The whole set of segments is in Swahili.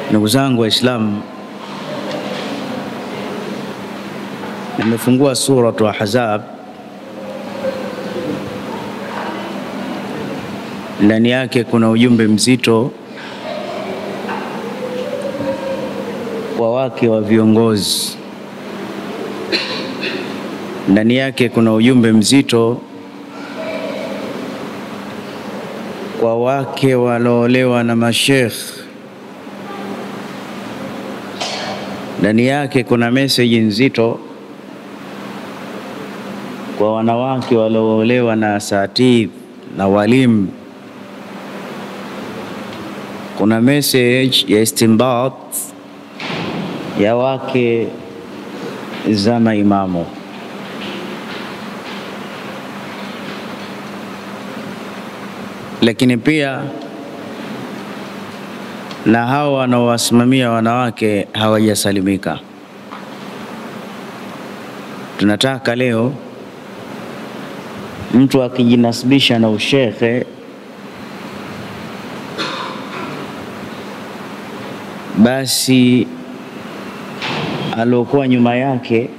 Ndugu zangu Waislamu, nimefungua suratu Ahzab. Ndani yake kuna ujumbe mzito kwa wake wa viongozi. Ndani yake kuna ujumbe mzito kwa wake waloolewa na mashekh. Ndani yake kuna message nzito kwa wanawake waloolewa na asatidh na walimu. Kuna message ya istinbat ya wake za maimamu. Lakini pia na hawa wanaowasimamia wanawake hawajasalimika. Tunataka leo mtu akijinasibisha na ushekhe basi alokuwa nyuma yake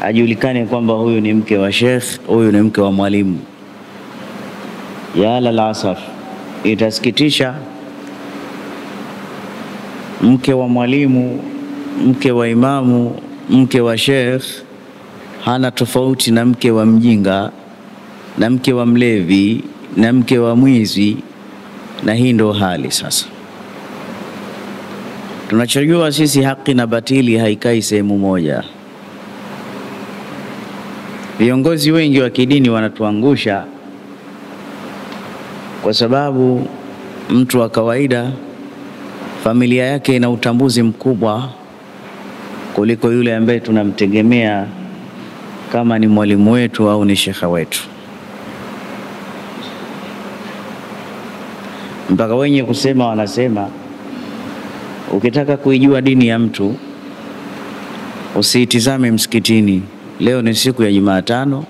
ajulikane kwamba huyu ni mke wa shekh, huyu ni mke wa mwalimu. Ya lalasaf, itasikitisha mke wa mwalimu, mke wa imamu, mke wa shekh hana tofauti na mke wa mjinga, na mke wa mlevi, na mke wa mwizi. Na hii ndo hali sasa. Tunachojua sisi, haki na batili haikai sehemu moja. Viongozi wengi wa kidini wanatuangusha kwa sababu mtu wa kawaida familia yake ina utambuzi mkubwa kuliko yule ambaye tunamtegemea kama ni mwalimu wetu au ni shekha wetu. Mpaka wenye kusema wanasema, ukitaka kuijua dini ya mtu usiitizame msikitini. Leo ni siku ya Jumatano,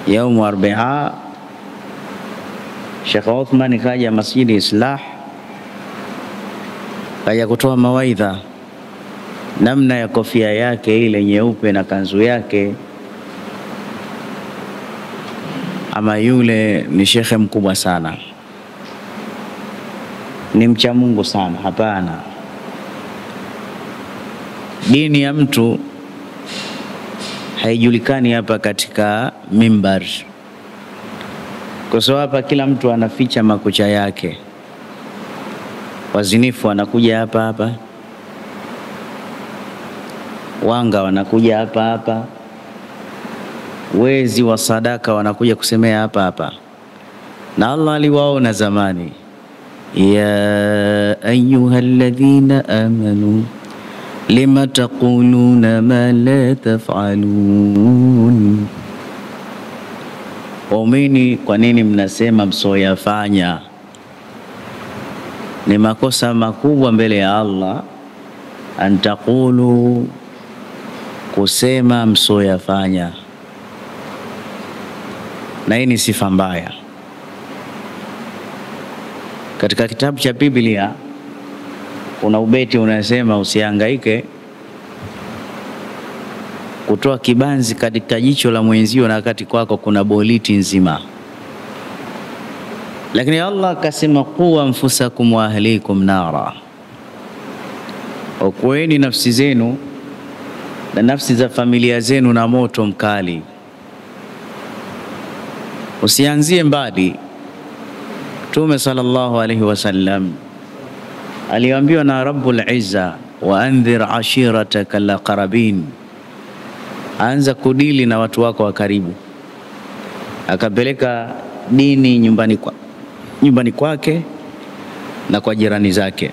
yaumu arbaa. Sheikh Uthman kaja Masjidi Islah, kaja kutoa mawaidha namna ya kofia yake ile nyeupe na kanzu yake. Ama yule ni shekhe mkubwa sana, ni mcha Mungu sana? Hapana. Dini ya mtu haijulikani hapa katika mimbar, kwa sababu hapa kila mtu anaficha makucha yake. Wazinifu wanakuja hapa hapa, wanga wanakuja hapa hapa, wezi wa sadaka wanakuja kusemea hapa hapa. Na Allah aliwaona zamani, ya ayyuhalladhina amanu lima taquluna ma la taf'alun. Waumini, kwa nini mnasema msoyafanya? Ni makosa makubwa mbele ya Allah antaqulu, kusema msoyafanya. Na hii ni sifa mbaya. Katika kitabu cha Biblia kuna ubeti unasema, usihangaike kutoa kibanzi katika jicho la mwenzio na wakati kwako kuna boliti nzima. Lakini Allah akasema, qu anfusakum wa ahlikum nara, okoeni nafsi zenu na nafsi za familia zenu na moto mkali. Usianzie mbali. Mtume sallallahu alaihi wasallam aliambiwa na Rabbul Izza, wa andhir ashirataka alaqrabin, anza kudili na watu wako wa karibu. Akapeleka dini nyumbani kwake na kwa jirani zake.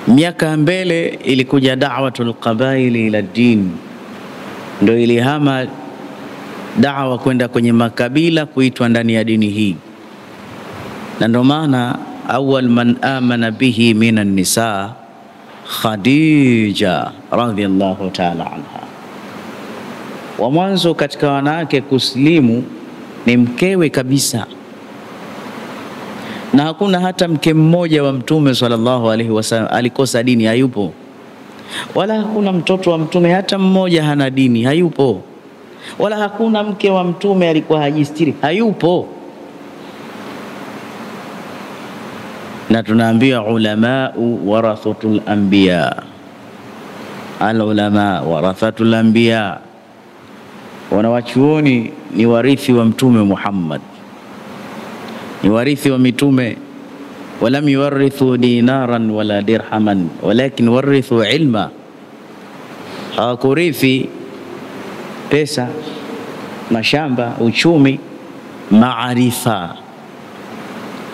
Miaka mbele ilikuja da'watul qabaili ila din, ndio ilihama da'wa kwenda kwenye makabila kuitwa ndani ya dini hii. Na ndio maana awwal man amana bihi minan nisa Khadija radhiyallahu ta'ala anha. Wa mwanzo katika wanawake kuslimu ni mkewe kabisa, na hakuna hata mke mmoja wa Mtume sallallahu alaihi wasallam alikosa dini, hayupo. Wala hakuna mtoto wa Mtume hata mmoja hana dini, hayupo. Wala hakuna mke wa Mtume alikuwa hajistiri, hayupo. Na tunaambia ulamau warathatul anbiya, al-ulama warathatul anbiya, wanawachuoni ni warithi wa Mtume Muhammad, ni warithi wa mitume. Walam yuwarithu dinaran wala dirhaman walakin warithu ilma, hawakurithi pesa, mashamba, uchumi, maarifa.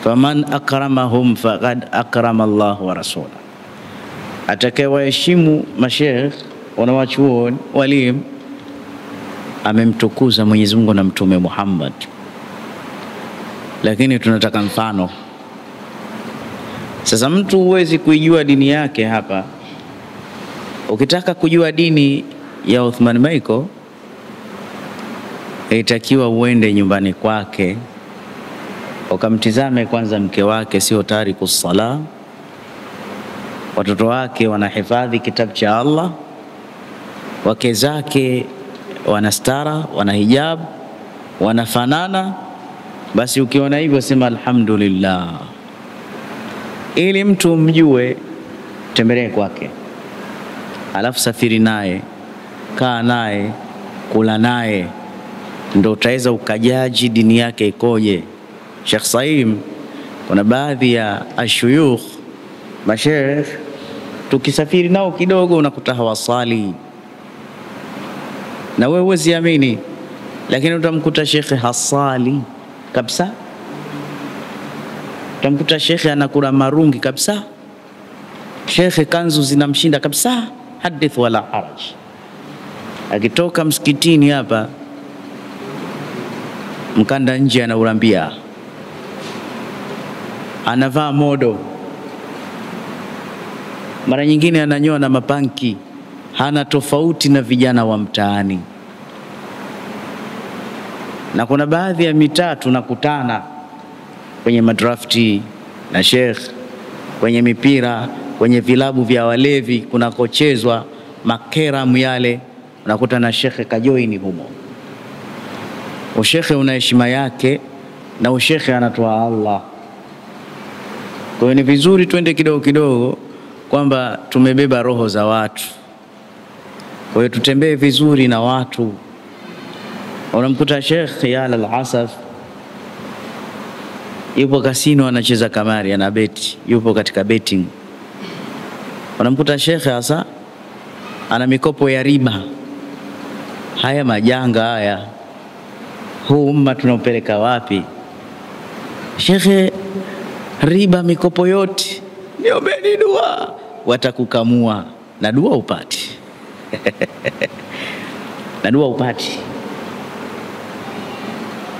Faman akramahum faqad akrama Allah wa rasulahu, atakayewaheshimu mashaikh, wanawachuoni, walimu, amemtukuza Mwenyezi Mungu na Mtume Muhammad. Lakini tunataka mfano. Sasa mtu huwezi kuijua dini yake hapa. Ukitaka kujua dini ya Uthman Michael, itakiwa uende nyumbani kwake ukamtizame kwanza mke wake sio tariku sala, watoto wake wanahifadhi kitabu cha Allah, wake zake wanastara, wana hijab, wanafanana. Basi ukiona hivyo sema alhamdulillah. Ili mtu mjue, tembelee kwake, alafu safiri naye, kaa naye, kula naye, ndio utaweza ukajaji dini yake ikoje. Sheikh Saim, kuna baadhi ya ashuyukh mashaikh tukisafiri nao kidogo unakuta hawasali, na wewe huwezi amini, lakini utamkuta shekhe hasali kabisa, utamkuta shekhe anakula marungi kabisa, shekhe kanzu zinamshinda kabisa, hadith wala haraj. Akitoka msikitini hapa, mkanda nje anaurambia, anavaa modo, mara nyingine ananyoa na mapanki, hana tofauti na vijana wa mtaani. Na kuna baadhi ya mitaa tunakutana kwenye madrafti na sheikh, kwenye mipira, kwenye vilabu vya walevi kunakochezwa makeramu yale, unakuta na shekhe kajoini humo. Ushekhe una heshima yake na ushekhe anatoa Allah. Kwa hiyo ni vizuri twende kidogo kidogo, kwamba tumebeba roho za watu. Kwa hiyo tutembee vizuri na watu. Unamkuta Sheikh ya al-Asaf yupo kasino anacheza kamari, ana beti, yupo katika betting. Unamkuta Sheikh hasa ana mikopo ya riba. Haya majanga haya, huu umma tunaupeleka wapi? Sheikh, riba, mikopo yote, niombeni dua, watakukamua na dua upati. Na dua upati,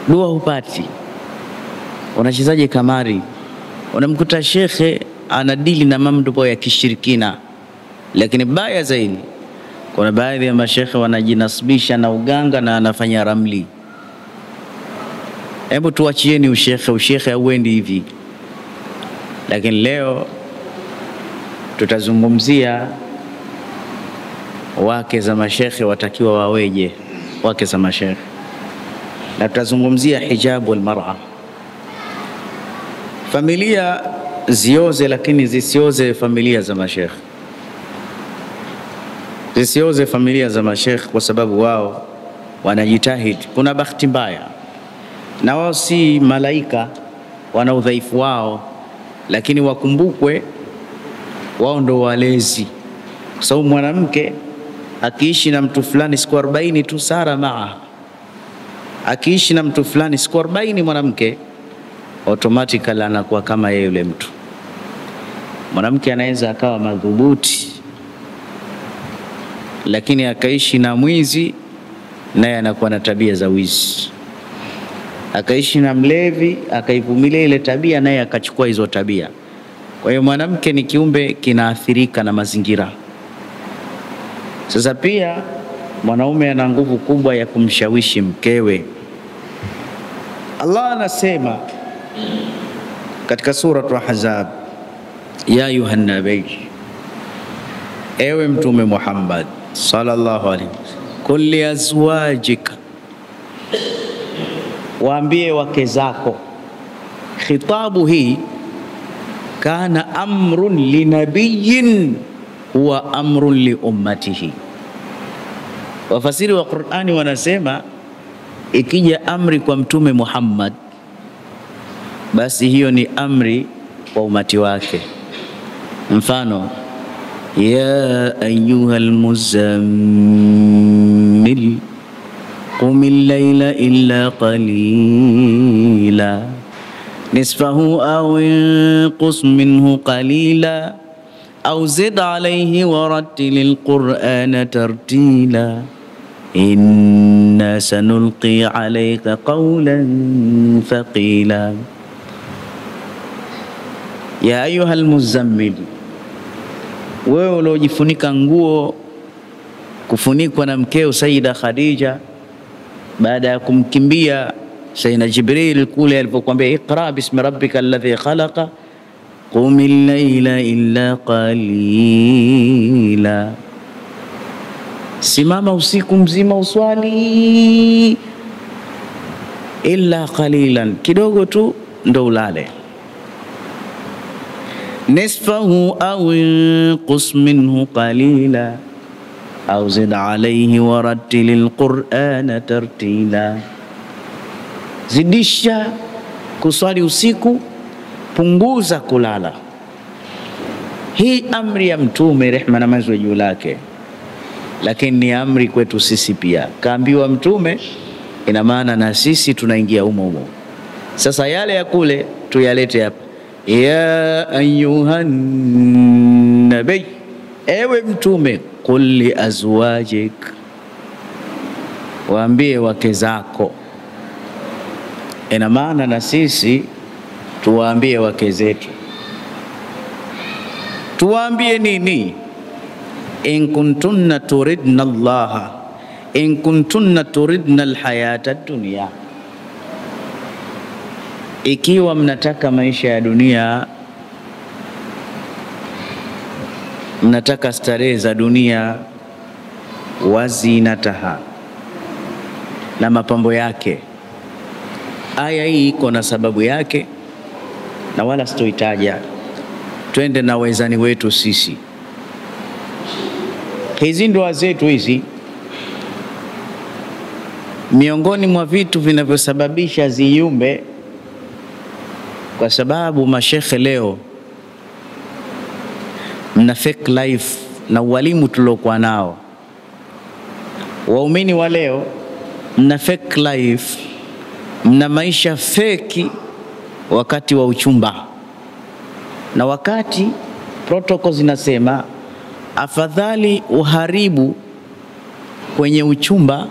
dua upati. Unachezaje kamari? Unamkuta shekhe anadili na mambo ya kishirikina. Lakini baya zaidi, kuna baadhi ya mashekhe wanajinasibisha na uganga na anafanya ramli. Hebu tuachieni ushekhe, ushekhe hauendi hivi. Lakini leo tutazungumzia wake za mashekhe watakiwa waweje, wake za mashekhe. Na tutazungumzia hijabu wal mar'a. Familia zioze, lakini zisioze familia za mashekhe. Zisioze familia za mashekhe kwa sababu wao wanajitahidi. Kuna bahati mbaya, na wao si malaika, wana udhaifu wao, lakini wakumbukwe wao ndo walezi. Kwa sababu mwanamke akiishi na mtu fulani siku 40 tu, sara maa, akiishi na mtu fulani siku 40 mwanamke, automatically anakuwa kama yeye yule mtu. Mwanamke anaweza akawa madhubuti, lakini akaishi na mwizi, naye anakuwa na tabia za wizi. Akaishi na mlevi, akaivumilia ile tabia, naye akachukua hizo tabia. Kwa hiyo mwanamke ni kiumbe kinaathirika na mazingira. Sasa pia mwanaume ana nguvu kubwa ya kumshawishi mkewe. Allah anasema katika sura Al-Ahzab, ya ayuhan nabiy, ewe mtume Muhammad sallallahu alaihi wasallam, kulli azwajika, waambie wake zako. Khitabu hii kana amrun linabiyin huwa amrun li ummatihi. Wafasiri wa Qur'ani wanasema ikija amri kwa mtume Muhammad, basi hiyo ni amri kwa umati wake. Mfano, ya ayyuhal muzammil qumil layla illa qalila nisfahu aw inqus minhu qalila aw zid alayhi warattilil qur'ana tartila inna sanulqi alayka qawlan thaqila. Ya ayuhal muzammil, wewe uliojifunika nguo, kufunikwa na mkeo Sayyida Khadija baada ya kumkimbia Sayyidina Jibril kule alipokuambia iqra bismi rabbika alladhi khalaqa qumil layla illa qalila, simama usiku mzima uswali illa qalilan, kidogo tu ndo ulale. Nisfahu aw inqus minhu qalila aw zid alayhi warattilil qur'ana tartila, zidisha kuswali usiku, punguza kulala. Hii amri ya mtume, rehma na amani juu lake, lakini ni amri kwetu sisi pia. Kaambiwa mtume, ina maana na sisi tunaingia humo. Sasa yale ya kule tuyalete hapa. Ya ayyuhan nabiy, ewe mtume, qul li azwajik, waambie wake zako. Ina maana na sisi tuwaambie wake zetu. Tuwaambie nini? In kuntunna turidna Allah, in kuntunna turidna alhayata ad-dunya, ikiwa mnataka maisha ya dunia, mnataka starehe za dunia, wazinataha, na mapambo yake. Aya hii iko na sababu yake na wala sitoitaja. Twende na wezani wetu sisi. Hizi ndoa zetu hizi, miongoni mwa vitu vinavyosababisha ziyumbe, kwa sababu mashekhe leo mna fake life na walimu tulokuwa nao. Waumini wa leo mna fake life, mna maisha feki wakati wa uchumba, na wakati protocol zinasema afadhali uharibu kwenye uchumba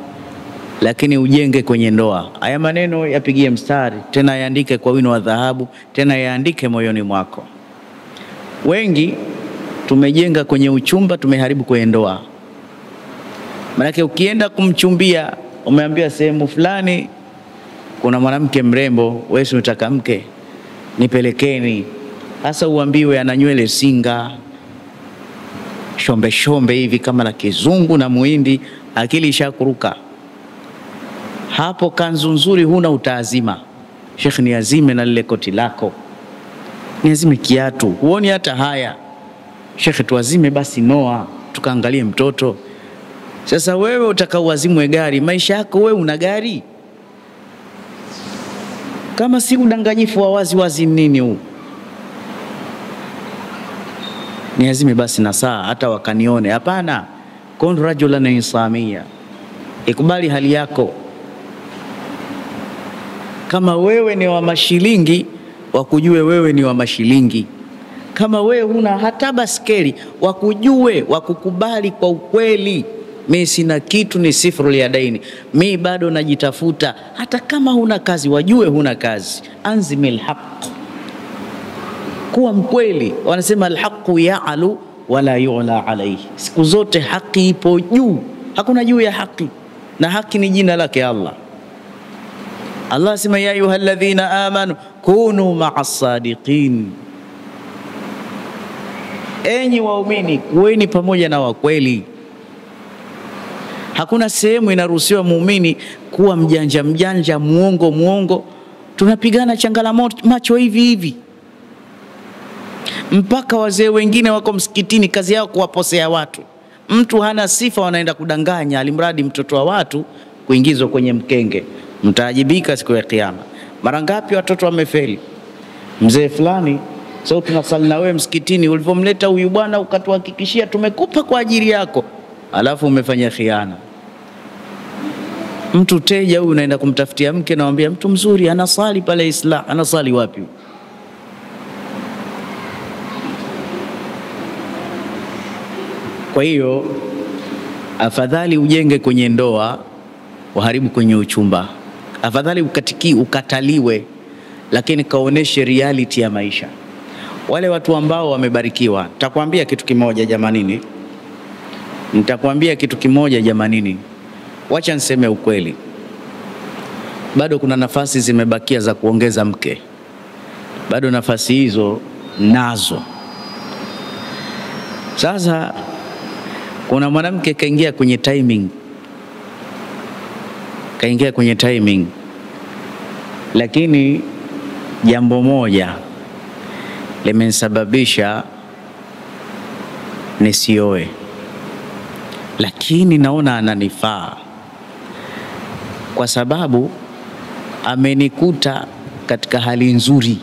lakini ujenge kwenye ndoa. Haya maneno yapigie mstari, tena yaandike kwa wino wa dhahabu, tena yaandike moyoni mwako. Wengi tumejenga kwenye uchumba, tumeharibu kwenye ndoa. Maana ukienda kumchumbia, umeambiwa sehemu fulani kuna mwanamke mrembo, wewe unataka mke, nipelekeni. Hasa uambiwe ana nywele singa, shombe shombe hivi kama la kizungu na muhindi, akili ishakuruka. Hapo kanzu nzuri huna, utaazima. Sheikh, niazime na lile koti lako, niazime kiatu, huoni hata haya. Sheikh, tuazime basi noa, tukaangalie mtoto. Sasa wewe utakauazimwe gari, maisha yako wewe una gari? Kama si udanganyifu wa wazi wazi nini huu? Niazime basi na saa hata wakanione. Hapana, kun rajulan insamia, ikubali hali yako. Kama wewe ni wa mashilingi, wakujue wewe ni wa mashilingi. Kama wewe huna hata baskeli, wakujue, wakukubali kwa ukweli. Mimi sina kitu, ni sifrul yadaini, mimi bado najitafuta. Hata kama huna kazi, wajue huna kazi. Anzimil haqq, kuwa mkweli. Wanasema alhaqu ya'lu wala yu'la alayhi, siku zote haki ipo juu, hakuna juu ya haki, na haki ni jina lake Allah. Allah sema ya ayyuhalladhina amanu kunu ma'as sadiqin, enyi waumini kuweni pamoja na wakweli. Hakuna sehemu inaruhusiwa muumini kuwa mjanja mjanja, muongo muongo. Tunapigana changala macho hivi hivi, mpaka wazee wengine wako msikitini kazi yao kuwaposea watu. Mtu hana sifa wanaenda kudanganya, alimradi mtoto wa watu kuingizwa kwenye mkenge. Mtaajibika siku ya Kiyama. Mara ngapi watoto wamefeli? Mzee fulani, so tunasali na wewe msikitini, ulivomleta huyu bwana ukatuhakikishia tumekupa kwa ajili yako, alafu umefanya khiana. Mtu teja huyu unaenda kumtafutia mke, naambia mtu mzuri anasali pale Islam, anasali wapi? Kwa hiyo afadhali ujenge kwenye ndoa, uharibu kwenye uchumba. Afadhali ukataliwe, lakini kaoneshe reality ya maisha. Wale watu ambao wamebarikiwa, nitakwambia kitu kimoja jamanini. Wacha niseme ukweli. Bado kuna nafasi zimebakia za kuongeza mke. Bado nafasi hizo nazo. Sasa kuna mwanamke kaingia kwenye timing. Lakini jambo moja limenisababisha nisioe, lakini naona ananifaa kwa sababu amenikuta katika hali nzuri.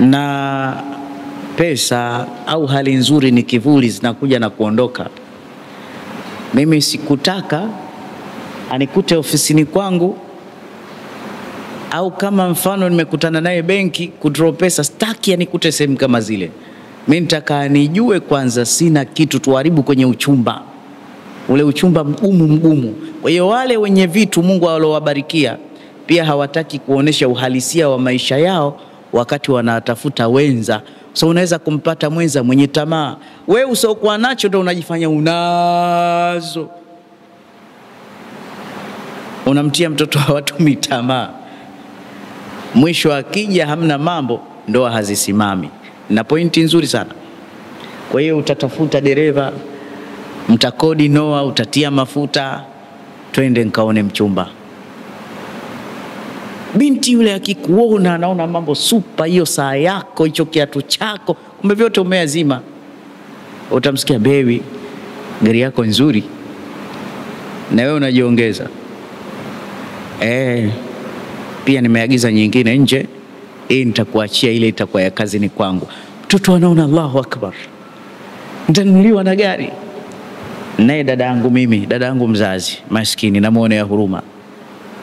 Na pesa au hali nzuri ni kivuli, zinakuja na kuondoka. Mimi sikutaka anikute ofisini kwangu, au kama mfano nimekutana naye benki kudraw pesa, staki anikute sehemu kama zile. Mimi nitaka nijue kwanza sina kitu, tuharibu kwenye uchumba. Ule uchumba mgumu. Kwa hiyo wale wenye vitu Mungu alowabarikia pia hawataki kuonesha uhalisia wa maisha yao wakati wanatafuta wenza. So unaweza kumpata mwenza mwenye tamaa. Wewe usiokuwa nacho ndio unajifanya unazo. Unamtia mtoto wa watu mitamaa. Mwisho akija hamna mambo, ndoa hazisimami. Na pointi nzuri sana. Kwa hiyo utatafuta dereva, mtakodi noa, utatia mafuta, twende nkaone mchumba. Binti yule akikuona anaona mambo super, hiyo saa yako, hicho kiatu chako, kumbe vyote umeazima. Utamsikia baby, gari yako nzuri. Na wewe unajiongeza. Pia nimeagiza nyingine nje, hii nitakuachia, ile itakuwa ya kazini kwangu. Mtoto anaona Allahu Akbar, nitanunuliwa na gari. Naye dada yangu mzazi maskini, namuonea huruma.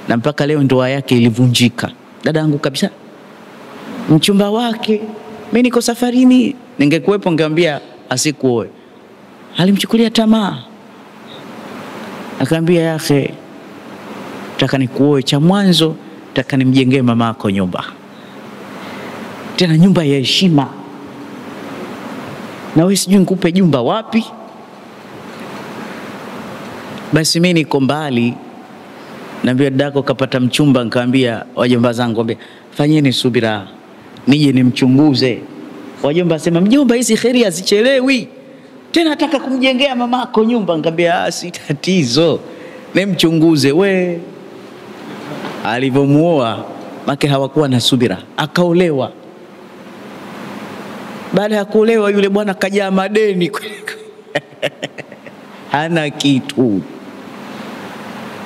Na mpaka leo ndoa yake ilivunjika. Dada yangu kabisa. Mchumba wake, mimi niko safarini, ningekuwepo ningeambia asikuoe. Alimchukulia tamaa. Akaambia yake, nataka nikuoe, cha mwanzo nataka nimjengee mamako nyumba. Tena nyumba ya heshima. Na wewe sijui nikupe jumba wapi? Basi mimi niko mbali. Naambia dadako kapata mchumba, nikaambia wajomba zangu, ambia fanyeni subira nije nimchunguze. Wajomba sema mjomba, hizi kheri hazichelewi. Tena nataka kumjengea mamako nyumba. Nikaambia si tatizo, nimchunguze. We alivyomuoa make hawakuwa na subira, akaolewa. Baada ya kuolewa yule bwana kajaa madeni. Hana kitu.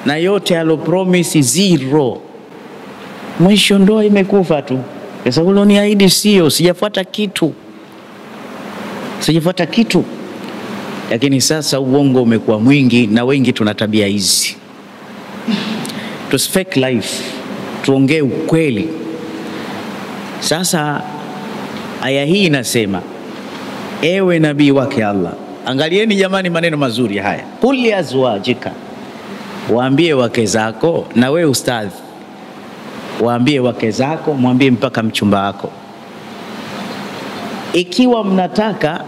Na yote alopromise zero. Mwisho ndoa imekufa tu. Pesa uloniahidi sio, sijafuata kitu. Lakini sasa uongo umekuwa mwingi na wengi tuna tabia hizi. To fake life, tuongee ukweli. Sasa aya hii inasema, ewe nabii wake Allah, angalieni jamani maneno mazuri haya. Qul azwajika, waambie wake zako. Na wewe ustadhi, waambie wake zako, mwambie mpaka mchumba wako. Ikiwa mnataka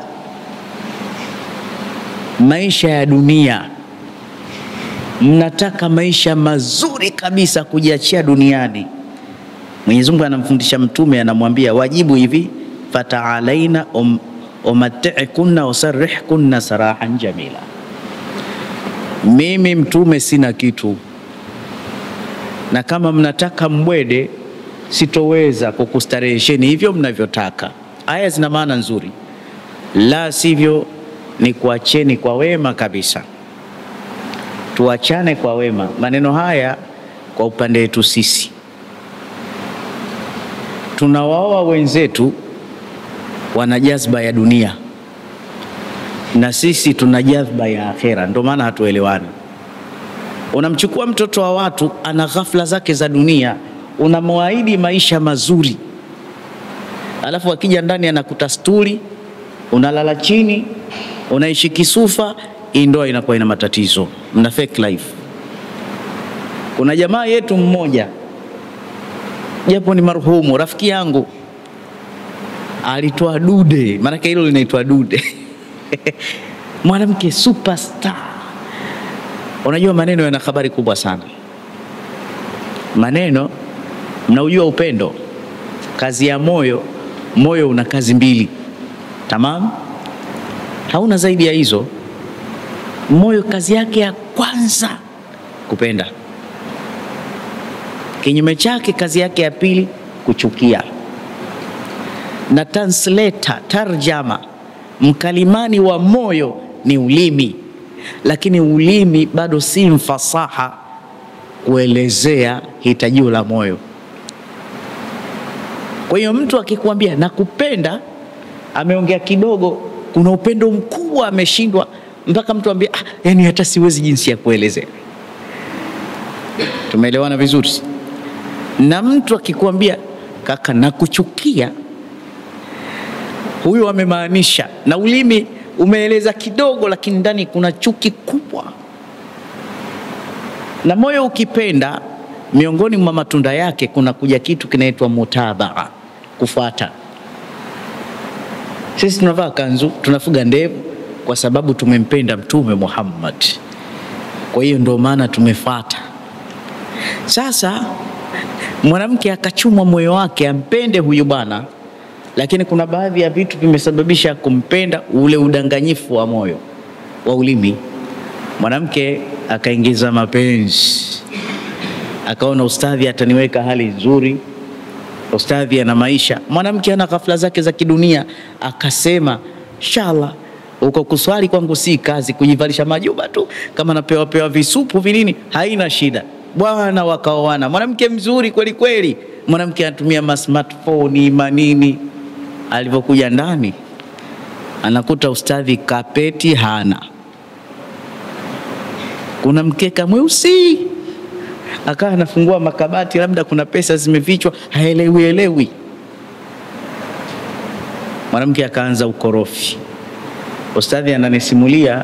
maisha ya dunia mnataka maisha mazuri kabisa kujiachia duniani, Mwenyezi Mungu anamfundisha mtume, anamwambia wajibu hivi, fata'alaina umatti'kunna wasarrihkunna sarahan jamila. Mimi mtume sina kitu, na kama mnataka mbwede sitoweza kukustarehesheni hivyo mnavyotaka. Aya zina maana nzuri, la sivyo ni kuacheni kwa wema kabisa, tuachane kwa wema. Maneno haya kwa upande wetu sisi, tunawaoa wenzetu wana jazba ya dunia na sisi tuna jazba ya akhera, ndio maana hatuelewani. Unamchukua mtoto wa watu ana ghafla zake za dunia, unamwaahidi maisha mazuri, alafu akija ndani anakuta sturi, unalala chini, unaishi kisufa. Hii ndoa inakuwa ina matatizo, mna fake life. Kuna jamaa yetu mmoja, japo ni marhumu, rafiki yangu, alitoa dude, maana hilo linaitwa dude mwanamke superstar. Unajua maneno yana habari kubwa sana. Maneno, mnaujua upendo, kazi ya moyo. Moyo una kazi mbili, tamam, hauna zaidi ya hizo. Moyo kazi yake ya kwanza kupenda, kinyume chake kazi yake ya pili kuchukia. Na translator, tarjama, mkalimani wa moyo ni ulimi, lakini ulimi bado si mfasaha kuelezea hitajio la moyo. Kwa hiyo mtu akikwambia nakupenda, ameongea kidogo, kuna upendo mkubwa ameshindwa, mpaka mtu ambia yani hata siwezi jinsi ya kuelezea. Tumeelewana vizuri? Na mtu akikwambia kaka nakuchukia, huyo amemaanisha, na ulimi umeeleza kidogo, lakini ndani kuna chuki kubwa. Na moyo ukipenda, miongoni mwa matunda yake kuna kuja kitu kinaitwa mutabaa, kufuata. Sisi tunavaa kanzu, tunafuga ndevu kwa sababu tumempenda Mtume Muhammad. Kwa hiyo ndio maana tumefuata. Sasa mwanamke akachumwa moyo wake ampende huyu bwana, lakini kuna baadhi ya vitu vimesababisha kumpenda, ule udanganyifu wa moyo wa ulimi. Mwanamke akaingiza mapenzi, akaona ustadhi ataniweka hali nzuri, ustadhi ana maisha. Mwanamke ana ghafla zake za kidunia, akasema inshallah uko kuswali kwangu si kazi, kujivalisha majuba tu, kama napewa visupu vinini haina shida. Bwana wakaoana, mwanamke mzuri kweli kweli, mwanamke anatumia smartphone manini. Alipokuja ndani anakuta ustadhi kapeti hana, kuna mkeka mweusi, akawa anafungua makabati, labda kuna pesa zimefichwa, haelewi. Mwanamke akaanza ukorofi. Ustadhi ananisimulia,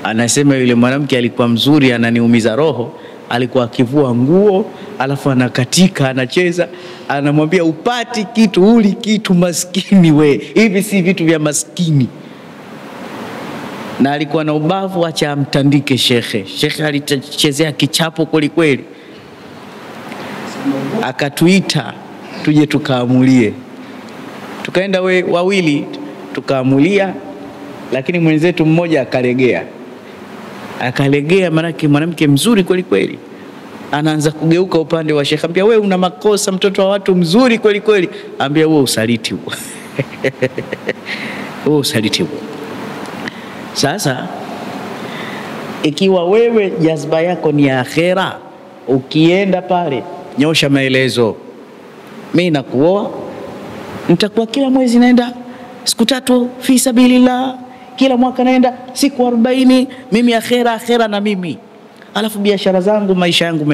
anasema yule mwanamke alikuwa mzuri, ananiumiza roho. Alikuwa akivua nguo, alafu anakatika, anacheza, anamwambia upati kitu, uli kitu, maskini we, hivi si vitu vya maskini. Na alikuwa na ubavu, acha amtandike shekhe. Shekhe alichezea kichapo kweli kweli. Akatuita tuje tukaamulie, tukaenda wawili tukaamulia, lakini mwenzetu mmoja akalegea, manake mwanamke mzuri kweli kweli. Anaanza kugeuka upande wa shekhe, ambia wewe una makosa, mtoto wa watu mzuri kweli kweli. Ambia wewe usaliti huo wewe usaliti huo. Sasa ikiwa wewe jazba yako ni akhera, ukienda pale nyosha maelezo, mimi nakuoa, nitakuwa kila mwezi naenda siku 3 fi sabilillah, kila mwaka naenda siku 40, mimi akhera na mimi. Alafu biashara zangu, maisha yangu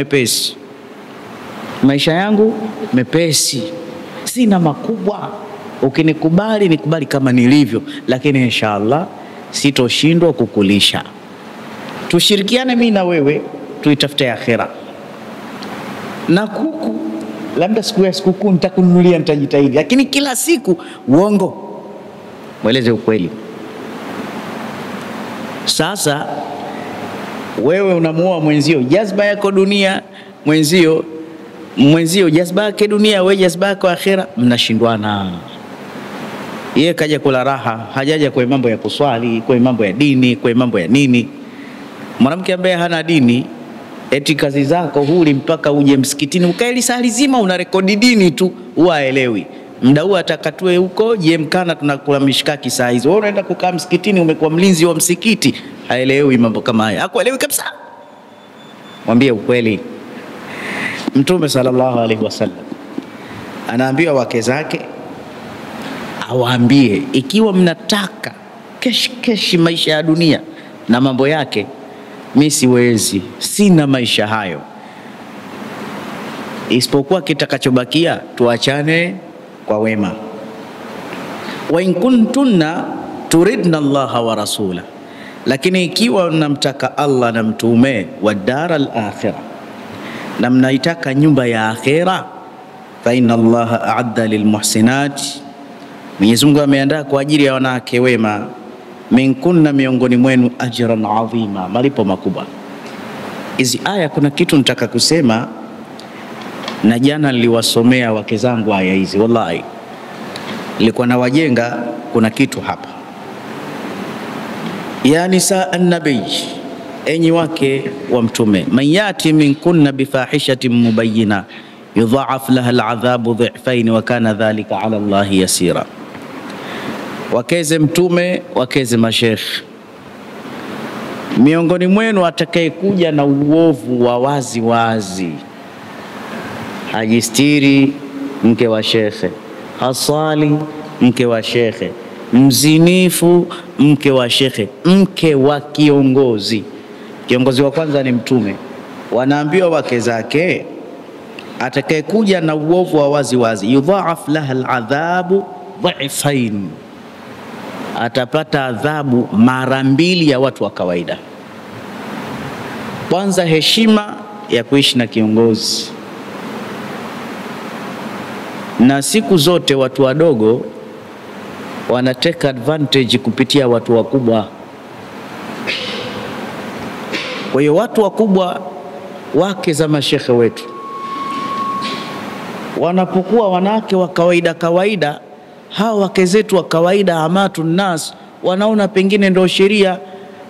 mepesi, sina makubwa. Ukinikubali nikubali kama nilivyo, lakini inshallah sitoshindwa kukulisha. Tushirikiane mimi na wewe, tuitafute akhera. Na kuku, labda siku ya sikukuu nitakununulia, nitajitahidi, lakini kila siku uongo. Mweleze ukweli. Sasa Wewe unamuoa mwenzio, jazba yako dunia, mwenzio jazba yake dunia, wewe jazba yako akhera, mnashindwana. Yeye kaja kula raha, hajaja kwa mambo ya kuswali, kwa mambo ya dini, kwa mambo ya nini. Mwanamke ambaye hana dini, eti kazi zako huli mpaka uje msikitini ukae saa nzima unarekodi dini tu, huaelewi. Muda huo atakatue huko jemkana tunakula mishikaki saa hizo. Wewe unaenda kukaa msikitini, umekuwa mlinzi wa msikiti, haelewi mambo kama haya. Hakuelewi kabisa. Mwambie ukweli. Mtume sallallahu alaihi wasallam anaambiwa wake zake awaambie, ikiwa mnataka keshi maisha ya dunia na mambo yake, mimi siwezi, sina maisha hayo. Isipokuwa kitakachobakia tuachane kwa wema. Wa in kuntunna turidna Allah wa rasula, lakini ikiwa mnamtaka Allah na mtume, wa daral akhirah, na mnaitaka nyumba ya akhera, fa inna Allah a'adda lilmuhsinat, Mwenyezi Mungu ameandaa kwa ajili ya wanawake wema, minkunna, miongoni mwenu, ajran adhima, malipo makubwa. Hizi aya kuna kitu nataka kusema, na jana niliwasomea wake zangu aya hizi. Wallahi nilikuwa na wajenga, kuna kitu hapa. Ya nisa an-nabiy, enyi wake wa mtume, man yati minkunna bifahishatin mubayyina yudha'af laha al'adhabu dhi'fayn wa kana dhalika 'ala Allah yasira. Wakeze mtume, wakeze mashekh, miongoni mwenu atakayekuja na uovu wa wazi wazi, hajistiri, mke wa shekhe, hasali, mke wa shekhe, mzinifu, mke wa shekhe, mke wa kiongozi. Kiongozi wa kwanza ni mtume. Wanaambiwa wake zake, atakayekuja na uovu wa wazi wazi, yudha'af laha al'adhabu dhi'fayn, atapata adhabu mara mbili ya watu wa kawaida. Kwanza, heshima ya kuishi na kiongozi. Na siku zote watu wadogo wanateka advantage kupitia watu wakubwa. Kwa hiyo watu wakubwa, wake za mashekhe wetu, wanapokuwa wanawake wa kawaida, hawa wake zetu wa kawaida, amatu nas, wanaona pengine ndio sheria.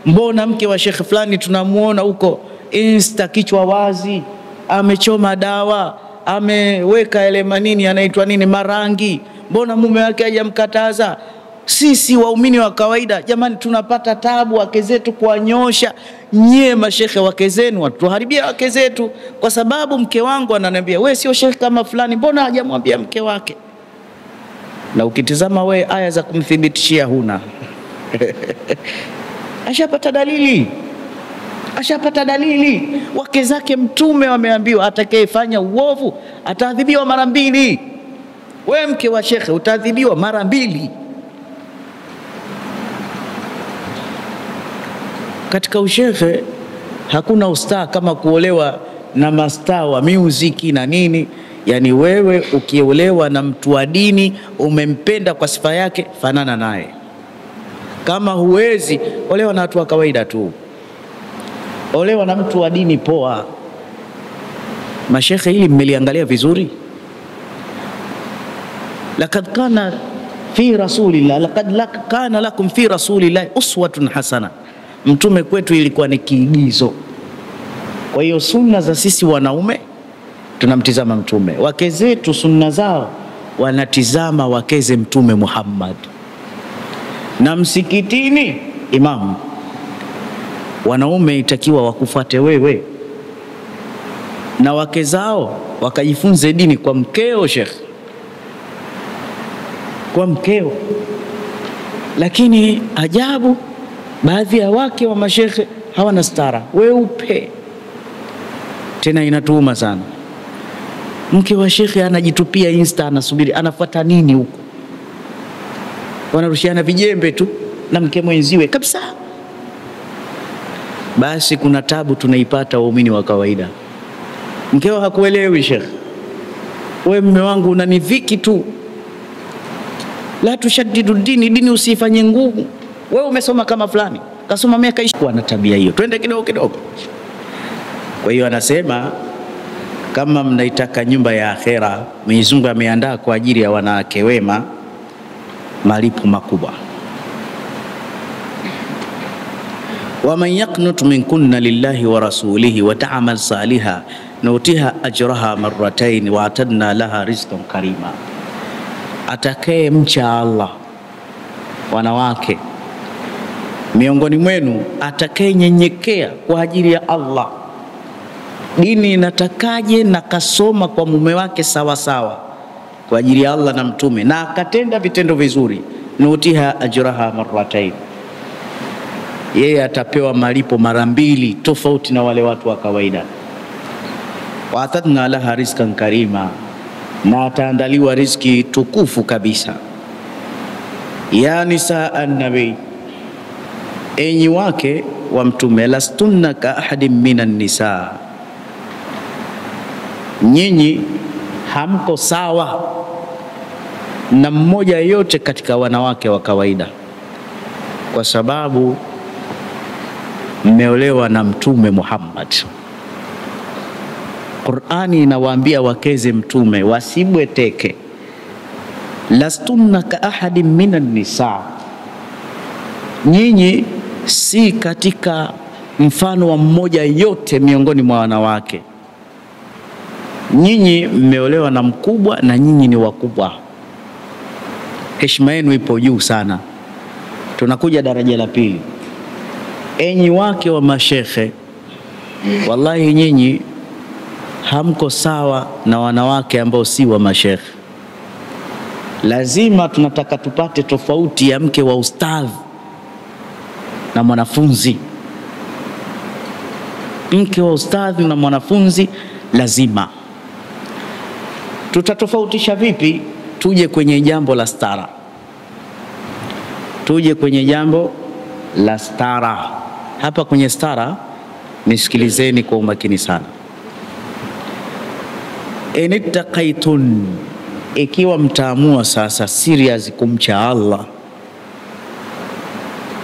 Mbona mke wa shekhe fulani tunamuona huko Insta kichwa wazi, amechoma dawa, ameweka ile manini anaitwa nini, marangi, mbona mume wake hajamkataza? Sisi waumini wa kawaida jamani, tunapata tabu wake zetu kuwanyosha. Nyie mashekhe, wake zenu watuharibia wake zetu, kwa sababu mke wangu ananiambia, wewe sio shekhe kama fulani, mbona hajamwambia mke wake? Na ukitizama we aya za kumthibitishia huna. Ashapata dalili. Wake zake mtume wameambiwa, atakayefanya uovu ataadhibiwa mara mbili. Wewe mke wa shekhe utaadhibiwa mara mbili. Katika ushekhe hakuna ustaa kama kuolewa na mastaa wa muziki na nini. Yani wewe ukiolewa na mtu wa dini, umempenda kwa sifa yake, fanana naye. Kama huwezi, olewa na watu wa kawaida tu. Olewa na mtu wa dini poa. Mashekhe, hili mmeliangalia vizuri? Laqad kana lakum fi rasulillah uswatun hasana. Mtume kwetu ilikuwa ni kiigizo. Kwa hiyo sunna za sisi wanaume tunamtizama mtume, wake zetu sunna zao wanatizama wakeze mtume Muhammad. Na msikitini imamu, wanaume itakiwa wakufuate wewe, na wake zao wakajifunze dini kwa mkeo shekh, kwa mkeo. Lakini ajabu, baadhi ya wake wa mashekhe hawana stara, weupe. Tena inatuuma sana. Mke wa shekhe anajitupia Insta, anasubiri, anafuata nini huko? Wanarushiana vijembe tu na mke mwenziwe kabisa. Basi kuna tabu tunaipata waumini wa kawaida. Mkeo hakuelewi shekhe, wewe mume wangu unanidhiki tu, la tushaddidu dini usifanye ngumu. Wewe umesoma kama fulani, kasoma miaka 20 na tabia hiyo. Twende kidogo kidogo. Kwa hiyo anasema kama mnaitaka nyumba ya akhera, Mwenyezi Mungu ameandaa kwa ajili ya wanawake wema malipo makubwa. ومن يقنط منكن لله ورسوله وتعمل صالحا نؤتها أجرها مرتين وأعتدنا لها رزقا كريما. Atakaye mcha Allah, wanawake miongoni mwenu, atakaye nyenyekea kwa ajili ya Allah, dini inatakaje, na kasoma kwa mume wake sawa sawa kwa ajili ya Allah na mtume, na akatenda vitendo vizuri, nu'tiha ajraha marratain, yeye atapewa malipo mara 2 tofauti na wale watu wa kawaida. Wa atadna laha rizqan karima, na ataandaliwa riziki tukufu kabisa. Ya nisa an-nabi, enyi wake wa mtume, lastunna ka ahadin minan nisa, nyinyi hamko sawa na mmoja yote katika wanawake wa kawaida, kwa sababu mmeolewa na Mtume Muhammad. Qur'ani inawaambia wakeze mtume wasibweteke. Lastunna ka ahadin minan nisa, nyinyi si katika mfano wa mmoja yote miongoni mwa wanawake. Nyinyi mmeolewa na mkubwa na nyinyi ni wakubwa, heshima yenu ipo juu sana. Tunakuja daraja la pili. Enyi wake wa mashekhe, wallahi nyinyi hamko sawa na wanawake ambao si wa mashekhe. Lazima tunataka tupate tofauti ya mke wa ustadhi na mwanafunzi. Mke wa ustadhi na mwanafunzi lazima. Tutatofautisha vipi? Tuje kwenye jambo la stara. Tuje kwenye jambo la stara. Hapa kwenye stara, nisikilizeni kwa umakini sana. Enittaqaitun, ikiwa mtaamua sasa serious kumcha Allah,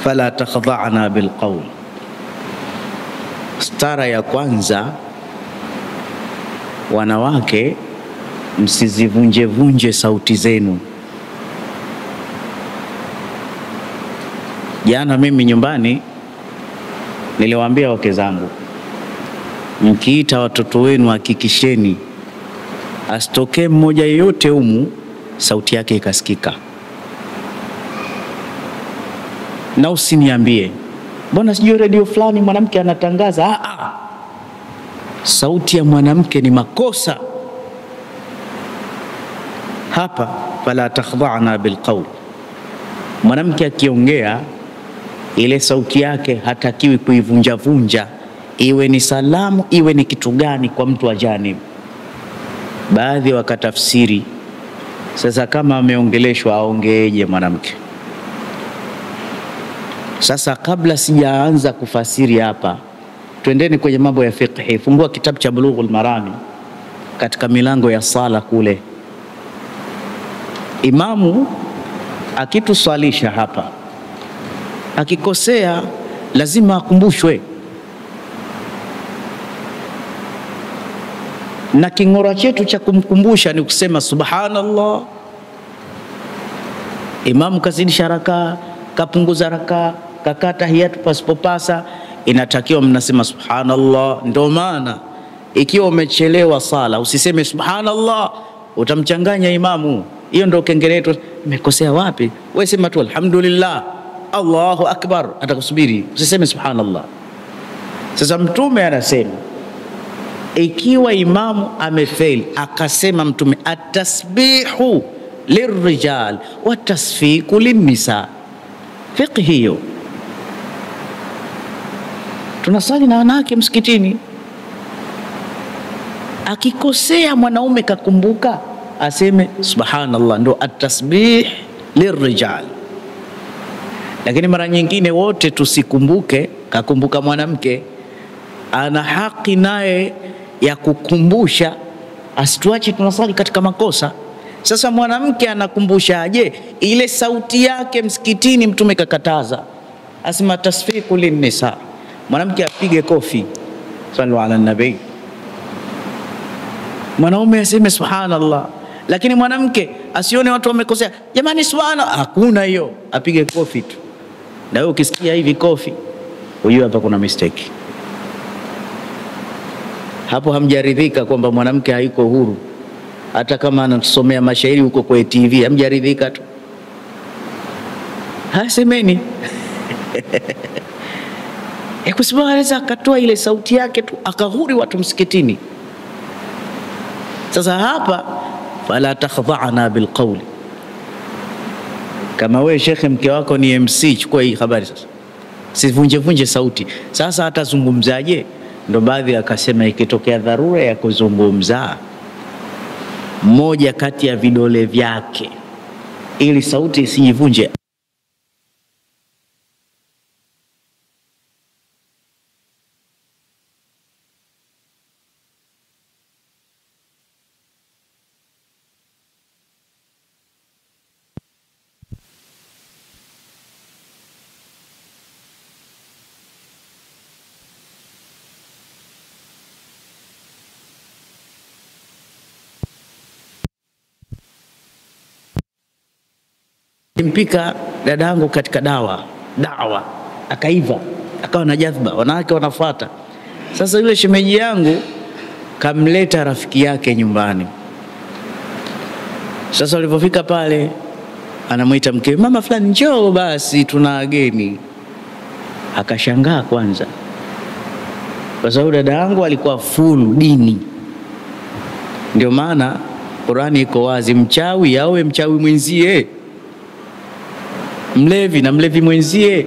fala takhda'na bilqawl. Stara ya kwanza, wanawake msizivunje sauti zenu. Jana mimi nyumbani niliwaambia wake zangu, mkiita watoto wenu hakikisheni asitokee mmoja yote humu sauti yake ikasikika. Na usiniambie mbona sijui radio fulani mwanamke anatangaza. Sauti ya mwanamke ni makosa. Hapa fala takhda'na bilqawl, mwanamke akiongea ile sauti yake hatakiwi kuivunja vunja, iwe ni salamu iwe ni kitu gani kwa mtu ajanibu. Baadhi wakatafsiri sasa kama ameongeleshwa aongeeje mwanamke. Sasa kabla sijaanza kufasiri hapa, twendeni kwenye mambo ya fiqh. Fungua kitabu cha Bulughul Marami, katika milango ya sala kule, imamu akituswalisha hapa, akikosea lazima akumbushwe, na kingora chetu cha kumkumbusha ni kusema subhanallah. Imamu kazidisha rakaa, kapunguza rakaa, kakaa tahiyatu pasipopasa, inatakiwa mnasema subhanallah. Ndio maana ikiwa umechelewa sala usiseme subhanallah, utamchanganya imamu. Hiyo ndio kengele yetu. Umekosea wapi? Wewe sema tu alhamdulillah, Allahu akbar, atakusubiri, usiseme subhanallah. Sasa mtume anasema ikiwa imamu amefail, akasema mtume atasbihu lirrijal wa tasfiku linnisa. Fiqh hiyo. Tunasali na wanawake msikitini, akikosea mwanaume kakumbuka aseme subhanallah, ndo atasbih lirrijal. Lakini mara nyingine wote tusikumbuke, kakumbuka mwanamke, ana haki naye ya kukumbusha, asituache tunasali katika makosa. Sasa mwanamke anakumbusha aje? Ile sauti yake msikitini mtume kakataza, asema tasfiqu linnisa, mwanamke apige kofi, sallu ala nabii. Mwanaume aseme subhanallah, lakini mwanamke asione watu wamekosea, jamani subhanallah, hakuna hiyo, apige kofi tu. Na wewe ukisikia hivi kofi, ujue hapa kuna mistake. Hapo hamjaridhika kwamba mwanamke haiko huru, hata kama anasomea mashairi huko kwa TV, hamjaridhika tu. Hasemeni. Kwa sababu anaweza akatoa ile sauti yake tu akahuri watu msikitini. Sasa hapa fala takhdha'na bilqawli. Kama wewe shekhe mke wako ni MC, chukua hii habari sasa. Sivunje sauti. Sasa atazungumzaje? Ndo baadhi akasema ikitokea dharura ya kuzungumza, moja kati ya vidole vyake ili sauti isijivunje, Mpika dadangu katika dawa akaiva, akawa na jadhba, wanawake wanafuata. Sasa yule shemeji yangu kamleta rafiki yake nyumbani. Sasa walipofika pale, anamuita mke, mama fulani njoo basi tuna ageni. Akashangaa kwanza, kwa sababu dadangu alikuwa full dini. Ndio maana Qur'ani iko wazi, mchawi awe mchawi mwenzie, mlevi na mlevi mwenzie,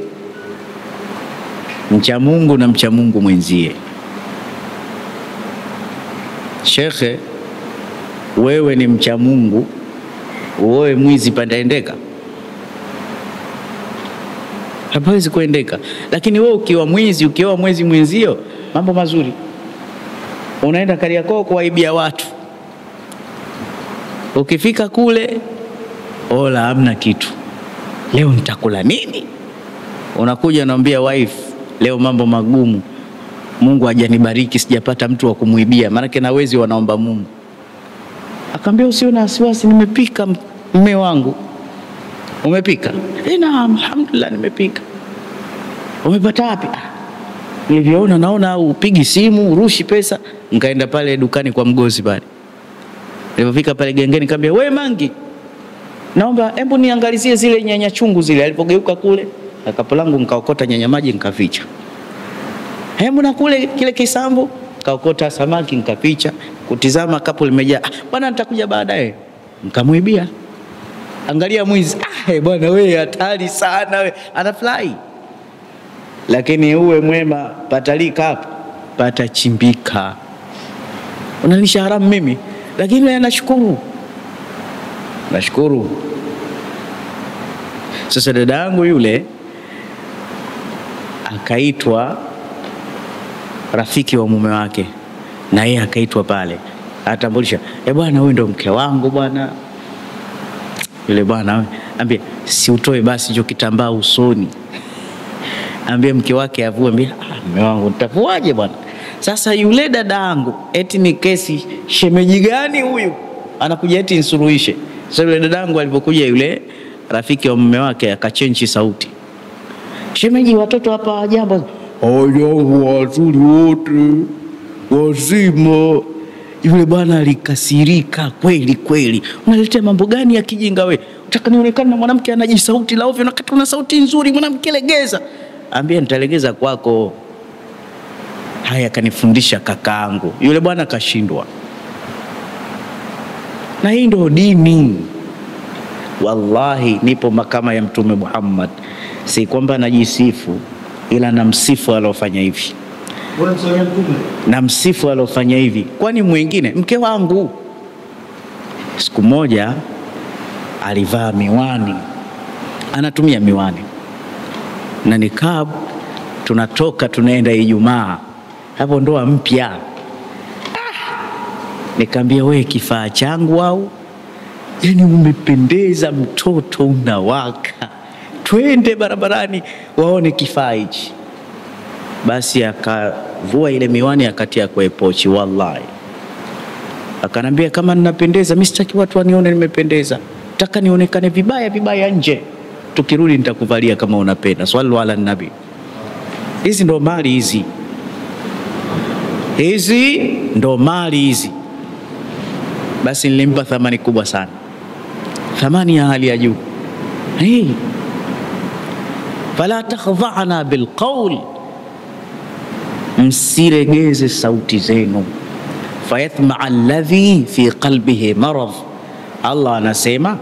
mcha Mungu na mcha Mungu mwenzie. Shekhe, wewe ni mcha Mungu, wewe mwizi pandaendeka? Hapawezi kuendeka. Lakini wewe ukiwa mwizi, ukiwa mwezi mwenzio, mambo mazuri. Unaenda Kariakoo kuwaibia watu, ukifika kule ola hamna kitu, leo nitakula nini? Unakuja unaambia wife, leo mambo magumu, Mungu hajanibariki, sijapata mtu wa kumuibia. Maana na wezi wanaomba Mungu. Akamwambia usio na wasiwasi, nimepika mume wangu. Umepika? Naam, alhamdulillah nimepika. Umepata wapi? Nilivyoona naona upigi simu, urushi pesa. Nikaenda pale dukani kwa mgozi pale. Nilipofika pale gengeni nikamwambia, "Wewe Mangi, naomba hebu niangalizie zile nyanya chungu zile." Alipogeuka kule, akapo langu nikaokota nyanya maji nikaficha. Hebu na kule kile kisambu kaokota samaki nikaficha, kutizama kapu limejaa. Bwana nitakuja baadaye. Nikamuibia. Angalia mwizi. Bwana wewe hatari sana wewe. Anafly. Lakini uwe mwema, patalika hapo, patachimbika. Unanisha haramu mimi, lakini nashukuru. Nashukuru. Sasa dada yangu yule akaitwa rafiki wa mume wake, na yeye akaitwa pale, atambulisha, bwana huyu ndo mke wangu bwana. Yule bwana ambie, si utoe basi hicho kitambaa usoni. Ambie mke wake avue, ambie mume wangu nitavuaje bwana? Sasa yule dada yangu eti ni kesi, shemeji gani huyu? Anakuja eti nisuruhishe. Sasa yule dada yangu alipokuja, yule rafiki wa mume wake akachenji sauti, shemeji watoto hapa jambo, wazuri wote wazima. Yule bwana alikasirika kweli kweli. Unaletea mambo gani ya kijinga wewe? Unataka nionekane na mwanamke anajisauti la ovyo, na kati una sauti nzuri, mwanamke legeza. Ambia nitalegeza kwako. Haya kanifundisha kakaangu. Yule bwana kashindwa. Na hii ndio dini. Wallahi nipo makama ya Mtume Muhammad. Si kwamba najisifu, ila namsifu alofanya hivi. Namsifu alofanya hivi. Kwani mwingine mke wangu siku moja alivaa miwani, anatumia miwani na nikab, tunatoka tunaenda Ijumaa, hapo ndoa mpya. Nikamwambia, wewe kifaa changu au? Yani umependeza, mtoto unawaka, twende barabarani waone kifaa hichi. Basi akavua ile miwani akatia kwa pochi. Wallahi akanambia, kama ninapendeza mimi sitaki watu wanione nimependeza, nataka nionekane vibaya vibaya nje, tukirudi nitakuvalia kama unapenda. Swallu ala nabi. Hizi ndo mali hizi, hizi ndo mali hizi. Basi nilimpa thamani kubwa sana, thamani ya hali ya juu. Fala takhdha'na bilqawl, msiregeze sauti zenu. Fayatma'a alladhi fi qalbihi marad, Allah anasema